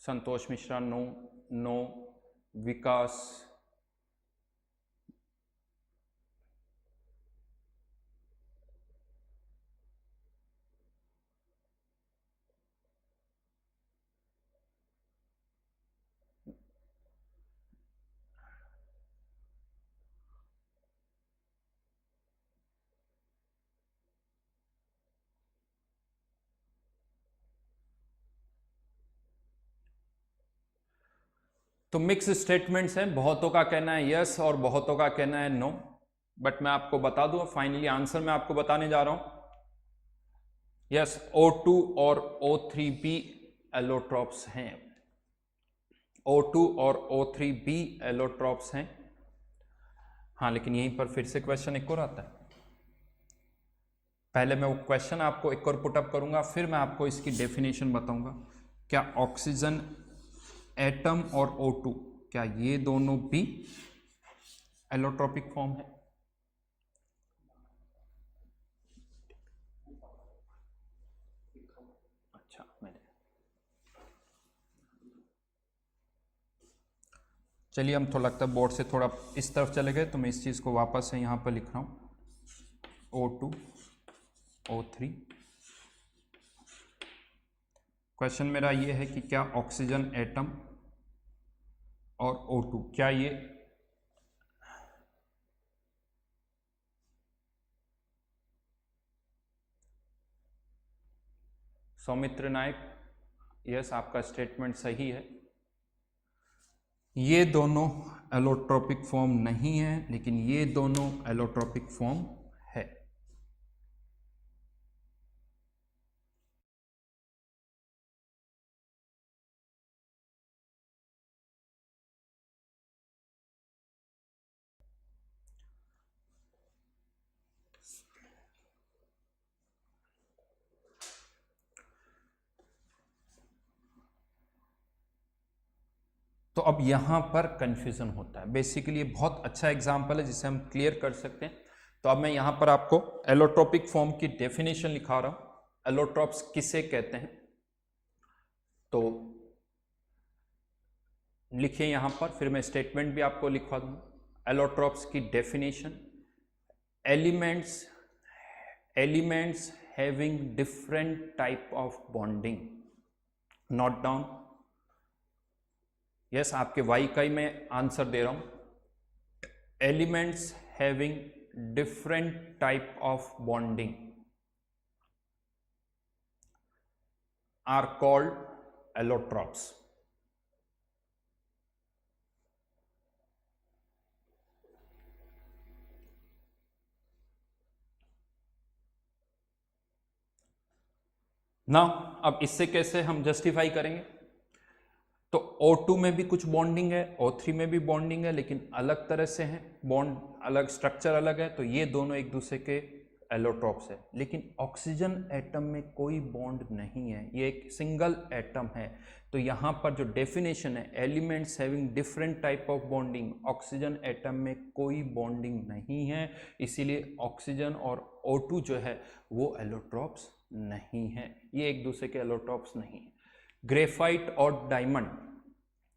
Santosh Mishra no, no. विकास, तो मिक्स स्टेटमेंट्स हैं, बहुतों का कहना है यस और बहुतों का कहना है नो। बट मैं आपको बता दूं, फाइनली आंसर मैं आपको बताने जा रहा हूं। यस, O2 और O3 भी एलोट्रॉप्स हैं। O2 और O3 भी एलोट्रॉप्स हैं। हाँ, लेकिन यहीं पर फिर से क्वेश्चन एक और आता है। पहले मैं वो क्वेश्चन आपको एक और पुटअप करूंगा, फिर मैं आपको इसकी डेफिनेशन बताऊंगा। क्या ऑक्सीजन एटम और O2, क्या ये दोनों भी एलोट्रोपिक फॉर्म है? अच्छा, मैंने चलिए, हम थोड़ा लगता है बोर्ड से थोड़ा इस तरफ चले गए तो मैं इस चीज़ को वापस से यहाँ पर लिख रहा हूँ। O2 O3। क्वेश्चन मेरा ये है कि क्या ऑक्सीजन एटम और O2, क्या ये सौमित्र नायक, यस आपका स्टेटमेंट सही है। ये दोनों एलोट्रोपिक फॉर्म नहीं है, लेकिन ये दोनों एलोट्रोपिक फॉर्म है। तो अब यहां पर कंफ्यूजन होता है। बेसिकली ये बहुत अच्छा एग्जांपल है जिसे हम क्लियर कर सकते हैं। तो अब मैं यहां पर आपको एलोट्रोपिक फॉर्म की डेफिनेशन लिखा रहा हूं। एलोट्रोप्स किसे कहते हैं, तो लिखिए यहां पर, फिर मैं स्टेटमेंट भी आपको लिखवा दूंगा। एलोट्रोप्स की definition, elements having different type of bonding. Note down, yes आपके वाई का ही मैं आंसर दे रहा हूं। Elements having different type of bonding are called allotropes. ना अब इससे कैसे हम जस्टिफाई करेंगे, तो O2 में भी कुछ बॉन्डिंग है, O3 में भी बॉन्डिंग है, लेकिन अलग तरह से है, बॉन्ड अलग, स्ट्रक्चर अलग है, तो ये दोनों एक दूसरे के एलोट्रोप्स है। लेकिन ऑक्सीजन एटम में कोई बॉन्ड नहीं है, ये एक सिंगल एटम है। तो यहाँ पर जो डेफिनेशन है, elements having different type of bonding, oxygen atom में कोई बॉन्डिंग नहीं है, इसीलिए ऑक्सीजन और O2 जो है वो एलोट्रोप्स नहीं है, ये एक दूसरे के एलोट्रोप्स नहीं है। ग्रेफाइट और डायमंड,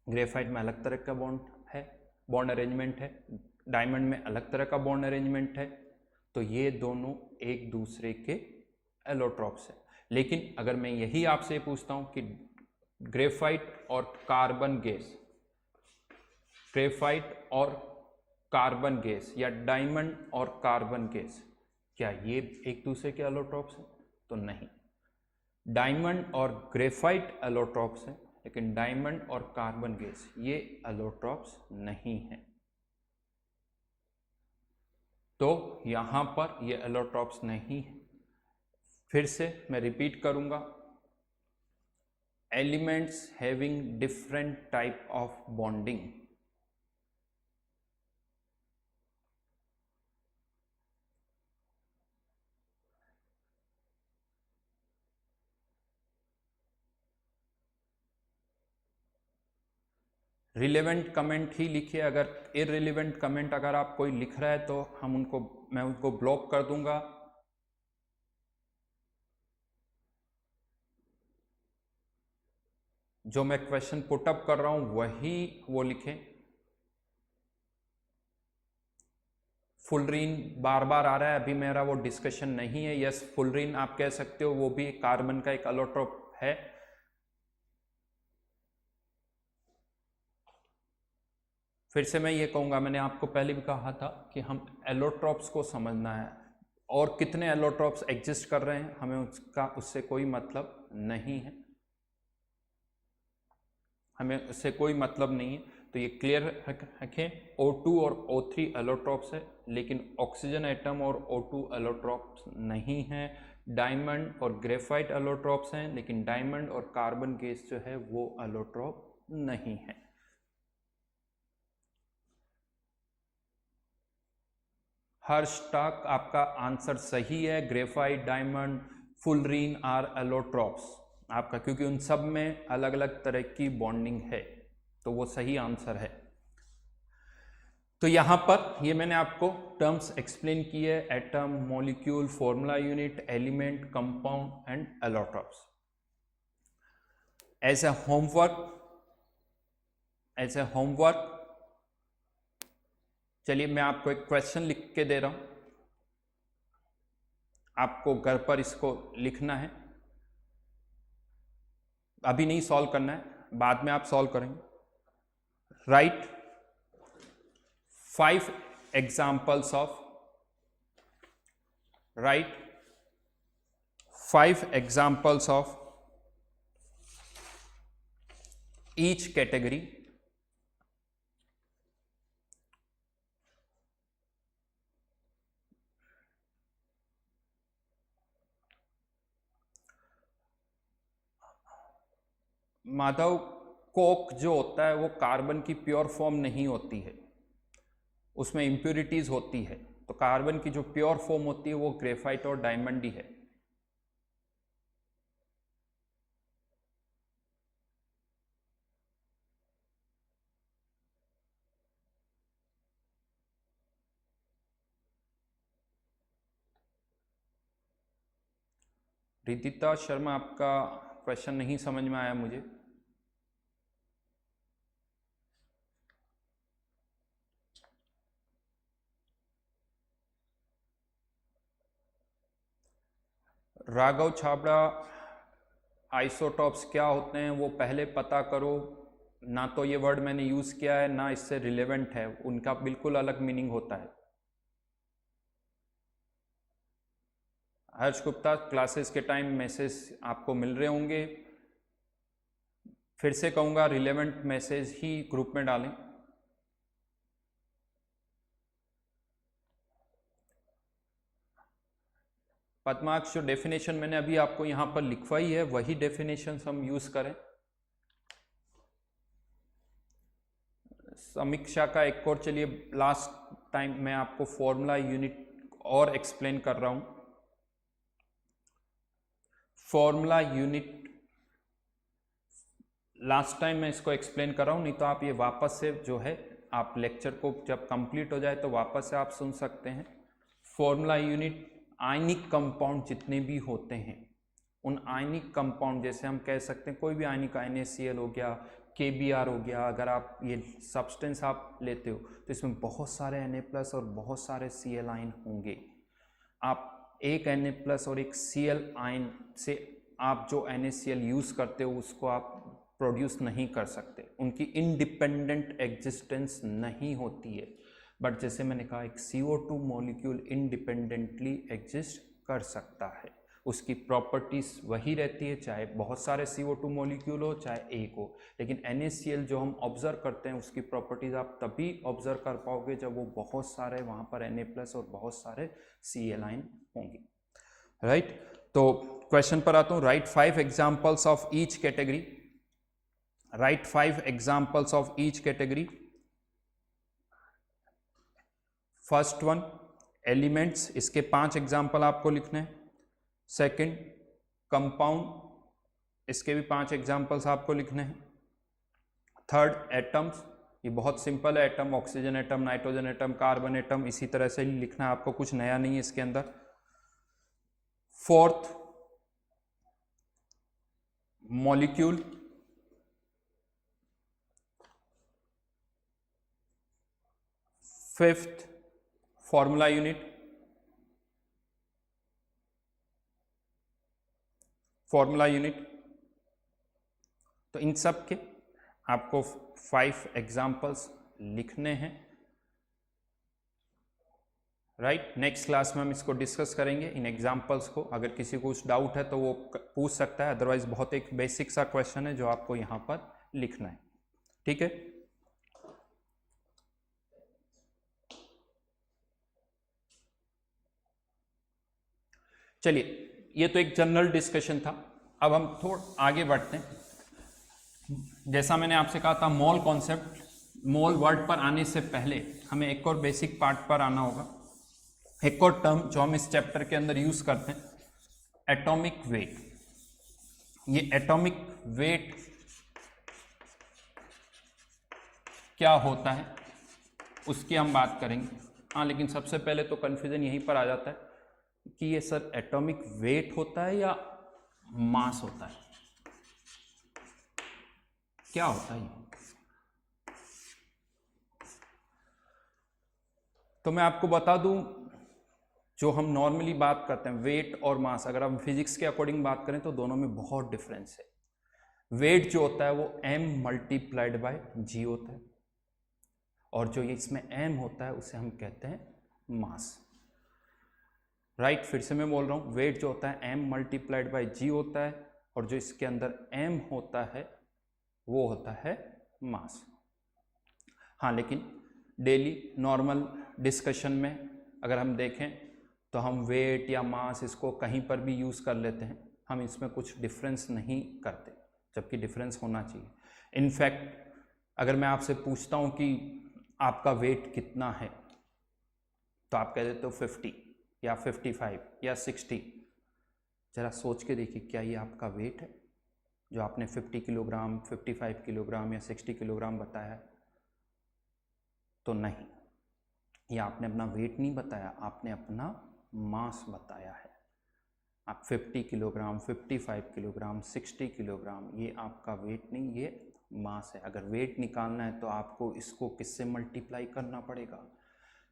ग्रेफाइट में अलग तरह का बॉन्ड है, बॉन्ड अरेंजमेंट है, डायमंड में अलग तरह का बॉन्ड अरेंजमेंट है, तो ये दोनों एक दूसरे के एलोट्रोप्स है। लेकिन अगर मैं यही आपसे पूछता हूं कि ग्रेफाइट और कार्बन गैस, ग्रेफाइट और कार्बन गैस या डायमंड और कार्बन गैस, क्या ये एक दूसरे के एलोट्रोप्स हैं, तो नहीं। डायमंड और ग्रेफाइट एलोट्रोप्स हैं, लेकिन डायमंड और कार्बन गैस ये एलोट्रोप्स नहीं है। तो यहां पर ये एलोट्रोप्स नहीं है। फिर से मैं रिपीट करूंगा, elements having different type of bonding, relevant comment ही लिखिए। अगर इररिलेवेंट कमेंट अगर आप कोई लिख रहा है तो मैं उनको ब्लॉक कर दूंगा। जो मैं क्वेश्चन पुटअप कर रहा हूं वही वो लिखें। फुलरीन बार बार आ रहा है, अभी मेरा वो डिस्कशन नहीं है। यस फुलरीन आप कह सकते हो, वो भी कार्बन का एक एलोट्रोप है। फिर से मैं ये कहूँगा, मैंने आपको पहले भी कहा था कि हम एलोट्रोप्स को समझना है, और कितने एलोट्रोप्स एग्जिस्ट कर रहे हैं हमें उससे कोई मतलब नहीं है, हमें उससे कोई मतलब नहीं है। तो ये क्लियर रखें, O2 और O3 एलोट्रोप्स है, लेकिन ऑक्सीजन एटम और O2 एलोट्रोप्स नहीं है। डायमंड और ग्रेफाइट एलोट्रोप्स हैं, लेकिन डायमंड और कार्बन गैस जो है वो एलोट्रोप नहीं है। हर्षटाक आपका आंसर सही है, graphite, diamond, fullerene are allotropes आपका, क्योंकि उन सब में अलग अलग तरह की बॉन्डिंग है, तो वो सही आंसर है। तो यहां पर ये मैंने आपको टर्म्स एक्सप्लेन की है, atom, molecule, formula unit, element, compound and allotropes. As a homework चलिए मैं आपको एक क्वेश्चन लिख के दे रहा हूं, आपको घर पर इसको लिखना है, अभी नहीं सॉल्व करना है, बाद में आप सॉल्व करेंगे। Right 5 examples of write 5 examples of each category Madhav, Coke जो होता है वो कार्बन की प्योर फॉर्म नहीं होती है, उसमें इम्प्योरिटीज होती है। तो कार्बन की जो प्योर फॉर्म होती है वो ग्रेफाइट और डायमंड ही है। रिदिता शर्मा, आपका क्वेश्चन नहीं समझ में आया मुझे। राघव छाबड़ा, आइसोटॉप्स क्या होते हैं वो पहले पता करो। ना तो ये वर्ड मैंने यूज़ किया है ना इससे रिलेवेंट है, उनका बिल्कुल अलग मीनिंग होता है। हर्ष गुप्ता, क्लासेस के टाइम मैसेज आपको मिल रहे होंगे। फिर से कहूँगा रिलेवेंट मैसेज ही ग्रुप में डालें। पद्माक्ष, जो डेफिनेशन मैंने अभी आपको यहाँ पर लिखवाई है वही डेफिनेशन हम यूज़ करें। समीक्षा का एक और, चलिए लास्ट टाइम मैं आपको फॉर्मूला यूनिट और एक्सप्लेन कर रहा हूँ। फॉर्मूला यूनिट लास्ट टाइम मैं इसको एक्सप्लेन कर रहा हूँ, नहीं तो आप ये वापस से जो है आप लेक्चर को जब कंप्लीट हो जाए तो वापस से आप सुन सकते हैं। फॉर्मूला यूनिट आयनिक कंपाउंड जितने भी होते हैं उन आयनिक कंपाउंड, जैसे हम कह सकते हैं कोई भी आयनिक, NaCl हो गया, KBr हो गया, अगर आप ये सब्सटेंस आप लेते हो तो इसमें बहुत सारे Na+ और बहुत सारे Cl आयन होंगे। आप एक Na+ और एक Cl आयन से आप जो NaCl यूज़ करते हो उसको आप प्रोड्यूस नहीं कर सकते, उनकी इंडिपेंडेंट एग्जिस्टेंस नहीं होती है। बट जैसे मैंने कहा एक CO2 मॉलिक्यूल इंडिपेंडेंटली एग्जिस्ट कर सकता है, उसकी प्रॉपर्टीज़ वही रहती है, चाहे बहुत सारे CO2 मॉलिक्यूल हो चाहे एक हो। लेकिन NaCl जो हम ऑब्जर्व करते हैं उसकी प्रॉपर्टीज़ आप तभी ऑब्जर्व कर पाओगे जब वो बहुत सारे वहाँ पर Na+ और बहुत सारे Cl आयन होंगे। राइट, तो क्वेश्चन पर आता हूँ। Right 5 examples of each category. Right 5 examples of each category. First one elements, इसके 5 एग्जाम्पल आपको लिखने हैं। सेकंड कंपाउंड, इसके भी 5 एग्जाम्पल्स आपको लिखने हैं। थर्ड एटम्स, ये बहुत सिंपल है, atom, oxygen atom, nitrogen atom, carbon atom, इसी तरह से ही लिखना है आपको, कुछ नया नहीं है इसके अंदर। Fourth molecule, fifth formula unit, formula unit. तो इन सब के आपको 5 एग्जाम्पल्स लिखने हैं। राइट, नेक्स्ट क्लास में हम इसको डिस्कस करेंगे इन एग्जाम्पल्स को। अगर किसी को कुछ डाउट है तो वो पूछ सकता है, अदरवाइज बहुत एक बेसिक सा क्वेश्चन है जो आपको यहाँ पर लिखना है। ठीक है, चलिए ये तो एक जनरल डिस्कशन था। अब हम थोड़ा आगे बढ़ते हैं। जैसा मैंने आपसे कहा था मोल कॉन्सेप्ट, मोल वर्ड पर आने से पहले हमें एक और बेसिक पार्ट पर आना होगा। एक और टर्म जो हम इस चैप्टर के अंदर यूज करते हैं, एटॉमिक वेट। ये एटॉमिक वेट क्या होता है उसकी हम बात करेंगे। हाँ, लेकिन सबसे पहले तो कन्फ्यूजन यहीं पर आ जाता है कि ये सर एटॉमिक वेट होता है या मास होता है, क्या होता है ये? तो मैं आपको बता दूं, जो हम नॉर्मली बात करते हैं वेट और मास, अगर हम फिजिक्स के अकॉर्डिंग बात करें तो दोनों में बहुत डिफरेंस है। वेट जो होता है वो m×g होता है, और जो ये इसमें m होता है उसे हम कहते हैं मास। राइट, फिर से मैं बोल रहा हूँ, वेट जो होता है m×g होता है, और जो इसके अंदर m होता है वो होता है मास। हाँ, लेकिन डेली नॉर्मल डिस्कशन में अगर हम देखें तो हम वेट या मास इसको कहीं पर भी यूज़ कर लेते हैं, हम इसमें कुछ डिफरेंस नहीं करते, जबकि डिफरेंस होना चाहिए। इनफैक्ट अगर मैं आपसे पूछता हूँ कि आपका वेट कितना है, तो आप कह देते हो 50 या 55 या 60। ज़रा सोच के देखिए, क्या ये आपका वेट है जो आपने 50 किलोग्राम, 55 किलोग्राम या 60 किलोग्राम बताया है? तो नहीं, ये आपने अपना वेट नहीं बताया, आपने अपना मास बताया है। आप 50 किलोग्राम, 55 किलोग्राम, 60 किलोग्राम, ये आपका वेट नहीं, ये मास है। अगर वेट निकालना है तो आपको इसको किससे मल्टीप्लाई करना पड़ेगा?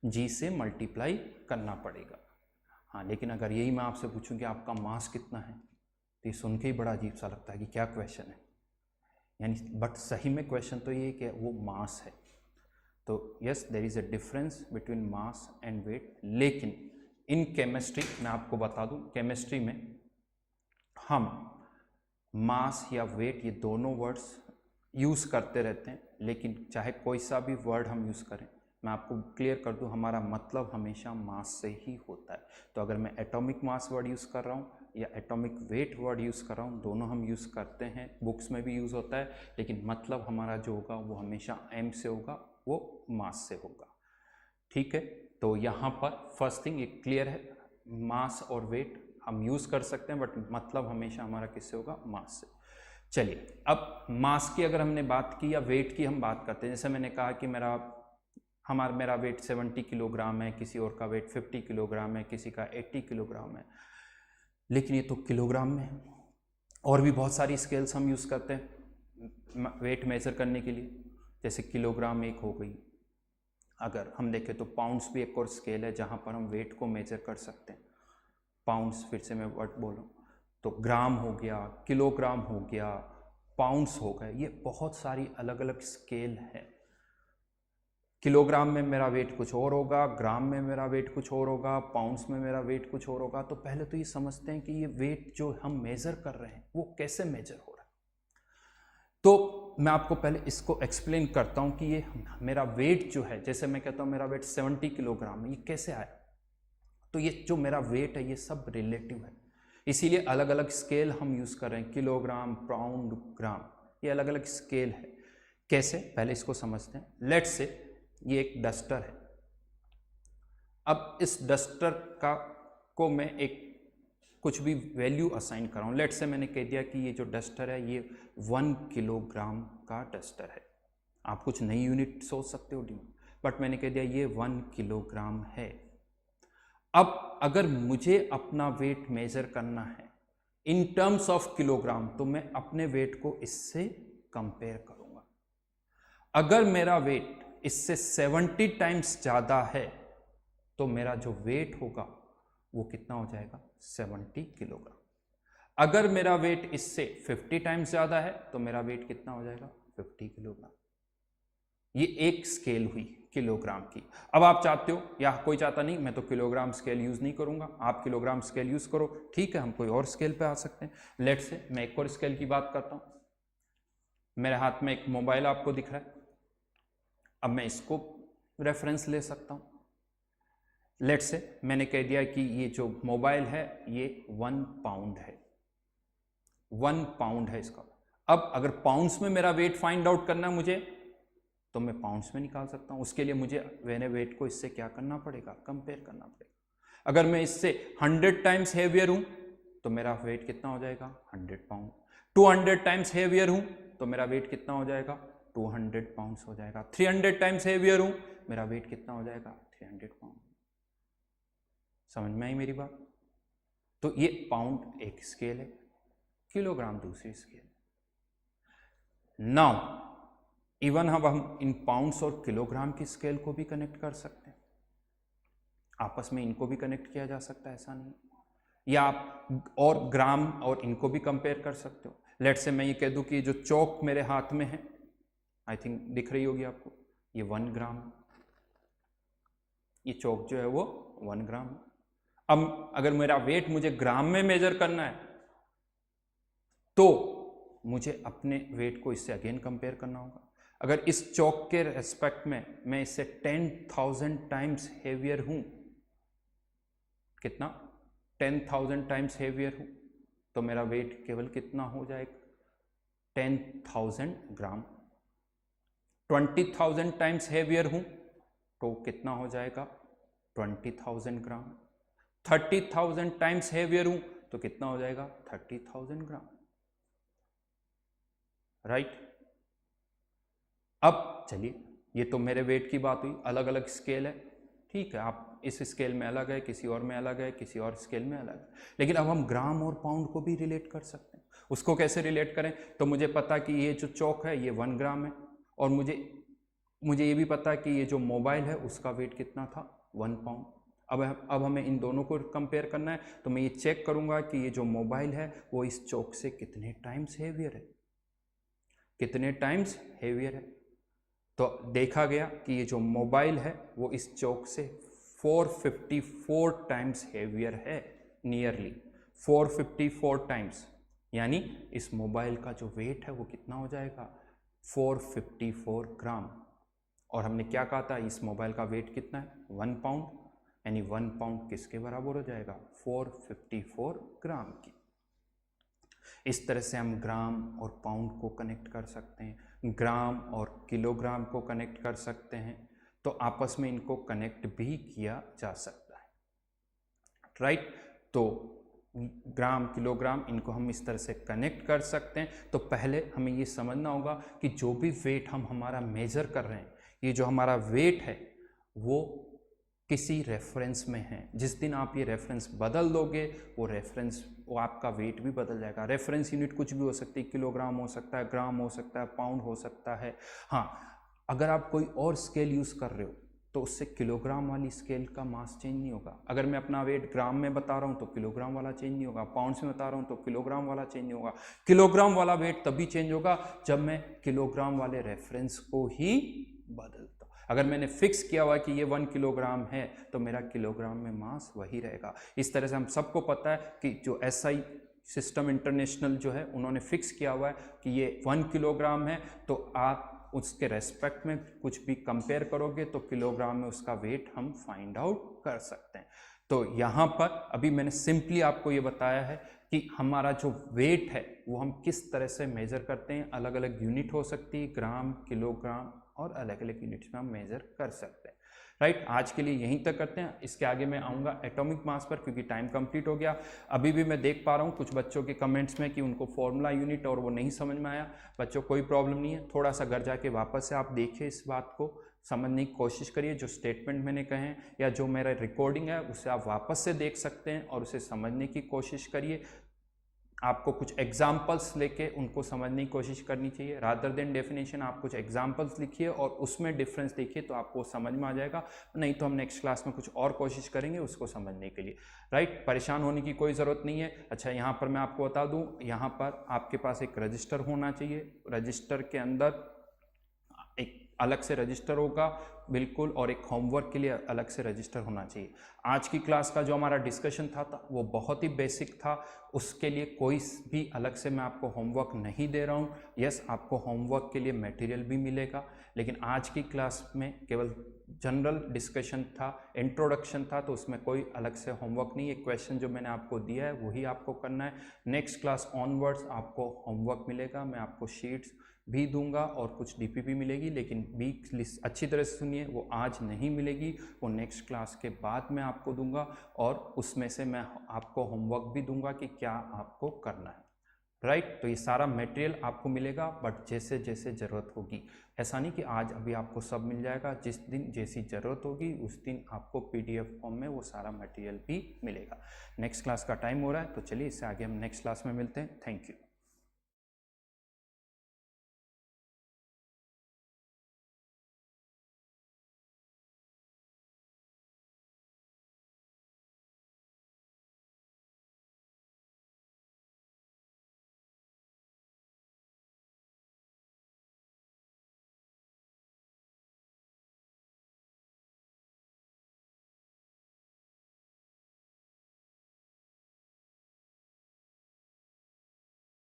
जी से मल्टीप्लाई करना पड़ेगा। हाँ, लेकिन अगर यही मैं आपसे पूछूं कि आपका मास कितना है, तो ये सुन के ही बड़ा अजीब सा लगता है कि क्या क्वेश्चन है, यानी बट सही में क्वेश्चन तो ये है कि वो मास है। तो yes, there is a difference between mass and weight. लेकिन इन केमिस्ट्री, मैं आपको बता दूं, केमिस्ट्री में हम मास या वेट ये दोनों वर्ड्स यूज़ करते रहते हैं, लेकिन चाहे कोई सा भी वर्ड हम यूज़ करें, मैं आपको क्लियर कर दूं, हमारा मतलब हमेशा मास से ही होता है। तो अगर मैं एटॉमिक मास वर्ड यूज़ कर रहा हूँ या एटॉमिक वेट वर्ड यूज़ कर रहा हूँ, दोनों हम यूज़ करते हैं, बुक्स में भी यूज़ होता है, लेकिन मतलब हमारा जो होगा वो हमेशा एम से होगा, वो मास से होगा। ठीक है, तो यहाँ पर फर्स्ट थिंग ये क्लियर है, मास और वेट हम यूज़ कर सकते हैं, बट मतलब हमेशा हमारा किससे होगा? मास से। चलिए, अब मास की अगर हमने बात की या वेट की हम बात करते हैं, जैसे मैंने कहा कि मेरा वेट 70 किलोग्राम है, किसी और का वेट 50 किलोग्राम है, किसी का 80 किलोग्राम है, लेकिन ये तो किलोग्राम में है। और भी बहुत सारी स्केल्स हम यूज़ करते हैं वेट मेजर करने के लिए, जैसे किलोग्राम एक हो गई। अगर हम देखें तो पाउंड्स भी एक और स्केल है जहाँ पर हम वेट को मेजर कर सकते हैं। पाउंड्स, फिर से मैं वर्ड बोलूँ तो ग्राम हो गया, किलोग्राम हो गया, पाउंड्स हो गए, ये बहुत सारी अलग अलग स्केल है। किलोग्राम में मेरा वेट कुछ और होगा, ग्राम में मेरा वेट कुछ और होगा, पाउंड्स में मेरा वेट कुछ और होगा। तो पहले तो ये समझते हैं कि ये वेट जो हम मेजर कर रहे हैं वो कैसे मेजर हो रहा है। तो मैं आपको पहले इसको एक्सप्लेन करता हूँ कि ये मेरा वेट जो है, जैसे मैं कहता हूँ मेरा वेट 70 किलोग्राम है, ये कैसे आया? तो ये जो मेरा वेट है ये सब रिलेटिव है, इसीलिए अलग अलग स्केल हम यूज़ कर रहे हैं, किलोग्राम, पाउंड, ग्राम, ये अलग अलग स्केल है। कैसे, पहले इसको समझते हैं। लेट्स से ये एक डस्टर है। अब इस डस्टर को मैं एक कुछ भी वैल्यू असाइन कर रहा हूँ। लेट्स से मैंने कह दिया कि ये जो डस्टर है ये 1 किलोग्राम का डस्टर है। आप कुछ नई यूनिट सोच सकते हो, बट मैंने कह दिया ये 1 किलोग्राम है। अब अगर मुझे अपना वेट मेजर करना है इन टर्म्स ऑफ किलोग्राम, तो मैं अपने वेट को इससे कंपेयर करूंगा। अगर मेरा वेट इससे 70 टाइम्स ज़्यादा है तो मेरा जो वेट होगा वो कितना हो जाएगा? 70 किलोग्राम। अगर मेरा वेट इससे 50 टाइम्स ज़्यादा है तो मेरा वेट कितना हो जाएगा? 50 किलोग्राम। ये एक स्केल हुई किलोग्राम की। अब आप चाहते हो, या कोई चाहता नहीं, मैं तो किलोग्राम स्केल यूज़ नहीं करूंगा, आप किलोग्राम स्केल यूज़ करो, ठीक है, हम कोई और स्केल पे आ सकते हैं। लेट्स से मैं एक और स्केल की बात करता हूँ। मेरे हाथ में एक मोबाइल आपको दिख रहा है, अब मैं इसको रेफरेंस ले सकता हूँ। लेट्स से मैंने कह दिया कि ये जो मोबाइल है ये 1 पाउंड है, 1 पाउंड है इसका। अब अगर पाउंड्स में मेरा वेट फाइंड आउट करना है मुझे, तो मैं पाउंड्स में निकाल सकता हूँ। उसके लिए मुझे मेरे वेट को इससे क्या करना पड़ेगा? कंपेयर करना पड़ेगा। अगर मैं इससे 100 टाइम्स हेवियर हूँ तो मेरा वेट कितना हो जाएगा? 100 पाउंड। 200 टाइम्स हेवियर हूँ तो मेरा वेट कितना हो जाएगा? 200 पाउंड्स हो जाएगा। 300 टाइम्स हेवियर हूँ, मेरा वेट कितना हो जाएगा? 300 पाउंड। समझ में आई मेरी बात? तो ये पाउंड एक स्केल है, किलोग्राम दूसरी स्केल है। नाउ इवन हम इन पाउंड्स और किलोग्राम की स्केल को भी कनेक्ट कर सकते हैं, आपस में इनको भी कनेक्ट किया जा सकता है, ऐसा नहीं। या आप और ग्राम और इनको भी कंपेयर कर सकते हो। लेट्स से मैं ये कह दूं कि जो चौक मेरे हाथ में है, आई थिंक दिख रही होगी आपको, ये 1 ग्राम, ये चौक जो है वो 1 ग्राम है। अब अगर मेरा वेट मुझे ग्राम में मेजर करना है तो मुझे अपने वेट को इससे अगेन कंपेयर करना होगा। अगर इस चौक के रेस्पेक्ट में मैं इससे 10,000 टाइम्स हेवियर हूं, कितना 10,000 टाइम्स हेवियर हूं, तो मेरा वेट केवल कितना हो जाएगा 10,000 ग्राम। 20,000 टाइम्स हेवियर हूं तो कितना हो जाएगा 20,000 ग्राम। 30,000 टाइम्स हेवियर हूं तो कितना हो जाएगा 30,000 ग्राम, राइट। अब चलिए, ये तो मेरे वेट की बात हुई, अलग अलग स्केल है, ठीक है, आप इस स्केल में अलग है, किसी और में अलग है, किसी और स्केल में अलग है। लेकिन अब हम ग्राम और पाउंड को भी रिलेट कर सकते हैं। उसको कैसे रिलेट करें, तो मुझे पता कि ये जो चौक है ये 1 ग्राम है, और मुझे ये भी पता कि ये जो मोबाइल है उसका वेट कितना था 1 पाउंड। अब हमें इन दोनों को कंपेयर करना है, तो मैं ये चेक करूंगा कि ये जो मोबाइल है वो इस चौक से कितने टाइम्स हेवियर है, कितने टाइम्स हेवियर है। तो देखा गया कि ये जो मोबाइल है वो इस चौक से 454 टाइम्स हेवियर है, नियरली 454 टाइम्स, यानी इस मोबाइल का जो वेट है वो कितना हो जाएगा 454 ग्राम। और हमने क्या कहा था, इस मोबाइल का वेट कितना है 1 पाउंड, यानी 1 पाउंड किसके बराबर हो जाएगा 454 ग्राम की। इस तरह से हम ग्राम और पाउंड को कनेक्ट कर सकते हैं, ग्राम और किलोग्राम को कनेक्ट कर सकते हैं, तो आपस में इनको कनेक्ट भी किया जा सकता है, राइट। तो ग्राम किलोग्राम इनको हम इस तरह से कनेक्ट कर सकते हैं। तो पहले हमें ये समझना होगा कि जो भी वेट हम हमारा मेजर कर रहे हैं, ये जो हमारा वेट है वो किसी रेफरेंस में है। जिस दिन आप ये रेफरेंस बदल दोगे वो आपका वेट भी बदल जाएगा। रेफरेंस यूनिट कुछ भी हो सकती है, किलोग्राम हो सकता है, ग्राम हो सकता है, पाउंड हो सकता है। हाँ, अगर आप कोई और स्केल यूज़ कर रहे हो तो उससे किलोग्राम वाली स्केल का मास चेंज नहीं होगा। अगर मैं अपना वेट ग्राम में बता रहा हूँ तो किलोग्राम वाला चेंज नहीं होगा, पाउंड्स में बता रहा हूँ तो किलोग्राम वाला चेंज नहीं होगा। किलोग्राम वाला वेट तभी चेंज होगा जब मैं किलोग्राम वाले रेफरेंस को ही बदलता हूँ। अगर मैंने फिक्स किया हुआ कि ये 1 किलोग्राम है तो मेरा किलोग्राम में मास वही रहेगा। इस तरह से हम सबको पता है कि जो SI सिस्टम इंटरनेशनल जो है उन्होंने फिक्स किया हुआ है कि ये 1 किलोग्राम है, तो आप उसके रेस्पेक्ट में कुछ भी कंपेयर करोगे तो किलोग्राम में उसका वेट हम फाइंड आउट कर सकते हैं। तो यहाँ पर अभी मैंने सिंपली आपको ये बताया है कि हमारा जो वेट है वो हम किस तरह से मेजर करते हैं। अलग अलग यूनिट हो सकती है, ग्राम, किलोग्राम, और अलग अलग यूनिट्स में हम मेजर कर सकते हैं, राइट। आज के लिए यहीं तक करते हैं, इसके आगे मैं आऊँगा एटॉमिक मास पर क्योंकि टाइम कंप्लीट हो गया। अभी भी मैं देख पा रहा हूँ कुछ बच्चों के कमेंट्स में कि उनको फॉर्मूला यूनिट और वो नहीं समझ में आया। बच्चों कोई प्रॉब्लम नहीं है, थोड़ा सा घर जाके वापस से आप देखिए, इस बात को समझने की कोशिश करिए। जो स्टेटमेंट मैंने कहे हैं या जो मेरा रिकॉर्डिंग है उसे आप वापस से देख सकते हैं और उसे समझने की कोशिश करिए। आपको कुछ एग्जाम्पल्स लेके उनको समझने की कोशिश करनी चाहिए, रादर देन डेफिनेशन। आप कुछ एग्जाम्पल्स लिखिए और उसमें डिफरेंस देखिए तो आपको समझ में आ जाएगा। नहीं तो हम नेक्स्ट क्लास में कुछ और कोशिश करेंगे उसको समझने के लिए, राइट। परेशान होने की कोई ज़रूरत नहीं है। अच्छा, यहाँ पर मैं आपको बता दूँ, यहाँ पर आपके पास एक रजिस्टर होना चाहिए। रजिस्टर के अंदर एक अलग से रजिस्टर होगा बिल्कुल, और एक होमवर्क के लिए अलग से रजिस्टर होना चाहिए। आज की क्लास का जो हमारा डिस्कशन था वो बहुत ही बेसिक था, उसके लिए कोई भी अलग से मैं आपको होमवर्क नहीं दे रहा हूँ। यस, आपको होमवर्क के लिए मटेरियल भी मिलेगा, लेकिन आज की क्लास में केवल जनरल डिस्कशन था, इंट्रोडक्शन था, तो उसमें कोई अलग से होमवर्क नहीं है। क्वेश्चन जो मैंने आपको दिया है वही आपको करना है। नेक्स्ट क्लास ऑनवर्ड्स आपको होमवर्क मिलेगा, मैं आपको शीट्स भी दूंगा और कुछ DPP मिलेगी, लेकिन भी अच्छी तरह से सुनिए, वो आज नहीं मिलेगी, वो नेक्स्ट क्लास के बाद मैं आपको दूंगा, और उसमें से मैं आपको होमवर्क भी दूंगा कि क्या आपको करना है, राइट। तो ये सारा मटेरियल आपको मिलेगा, बट जैसे जैसे ज़रूरत होगी। ऐसा नहीं कि आज अभी आपको सब मिल जाएगा, जिस दिन जैसी ज़रूरत होगी उस दिन आपको PDF फॉर्म में वो सारा मटेरियल भी मिलेगा। नेक्स्ट क्लास का टाइम हो रहा है, तो चलिए इससे आगे हम नेक्स्ट क्लास में मिलते हैं। Thank you.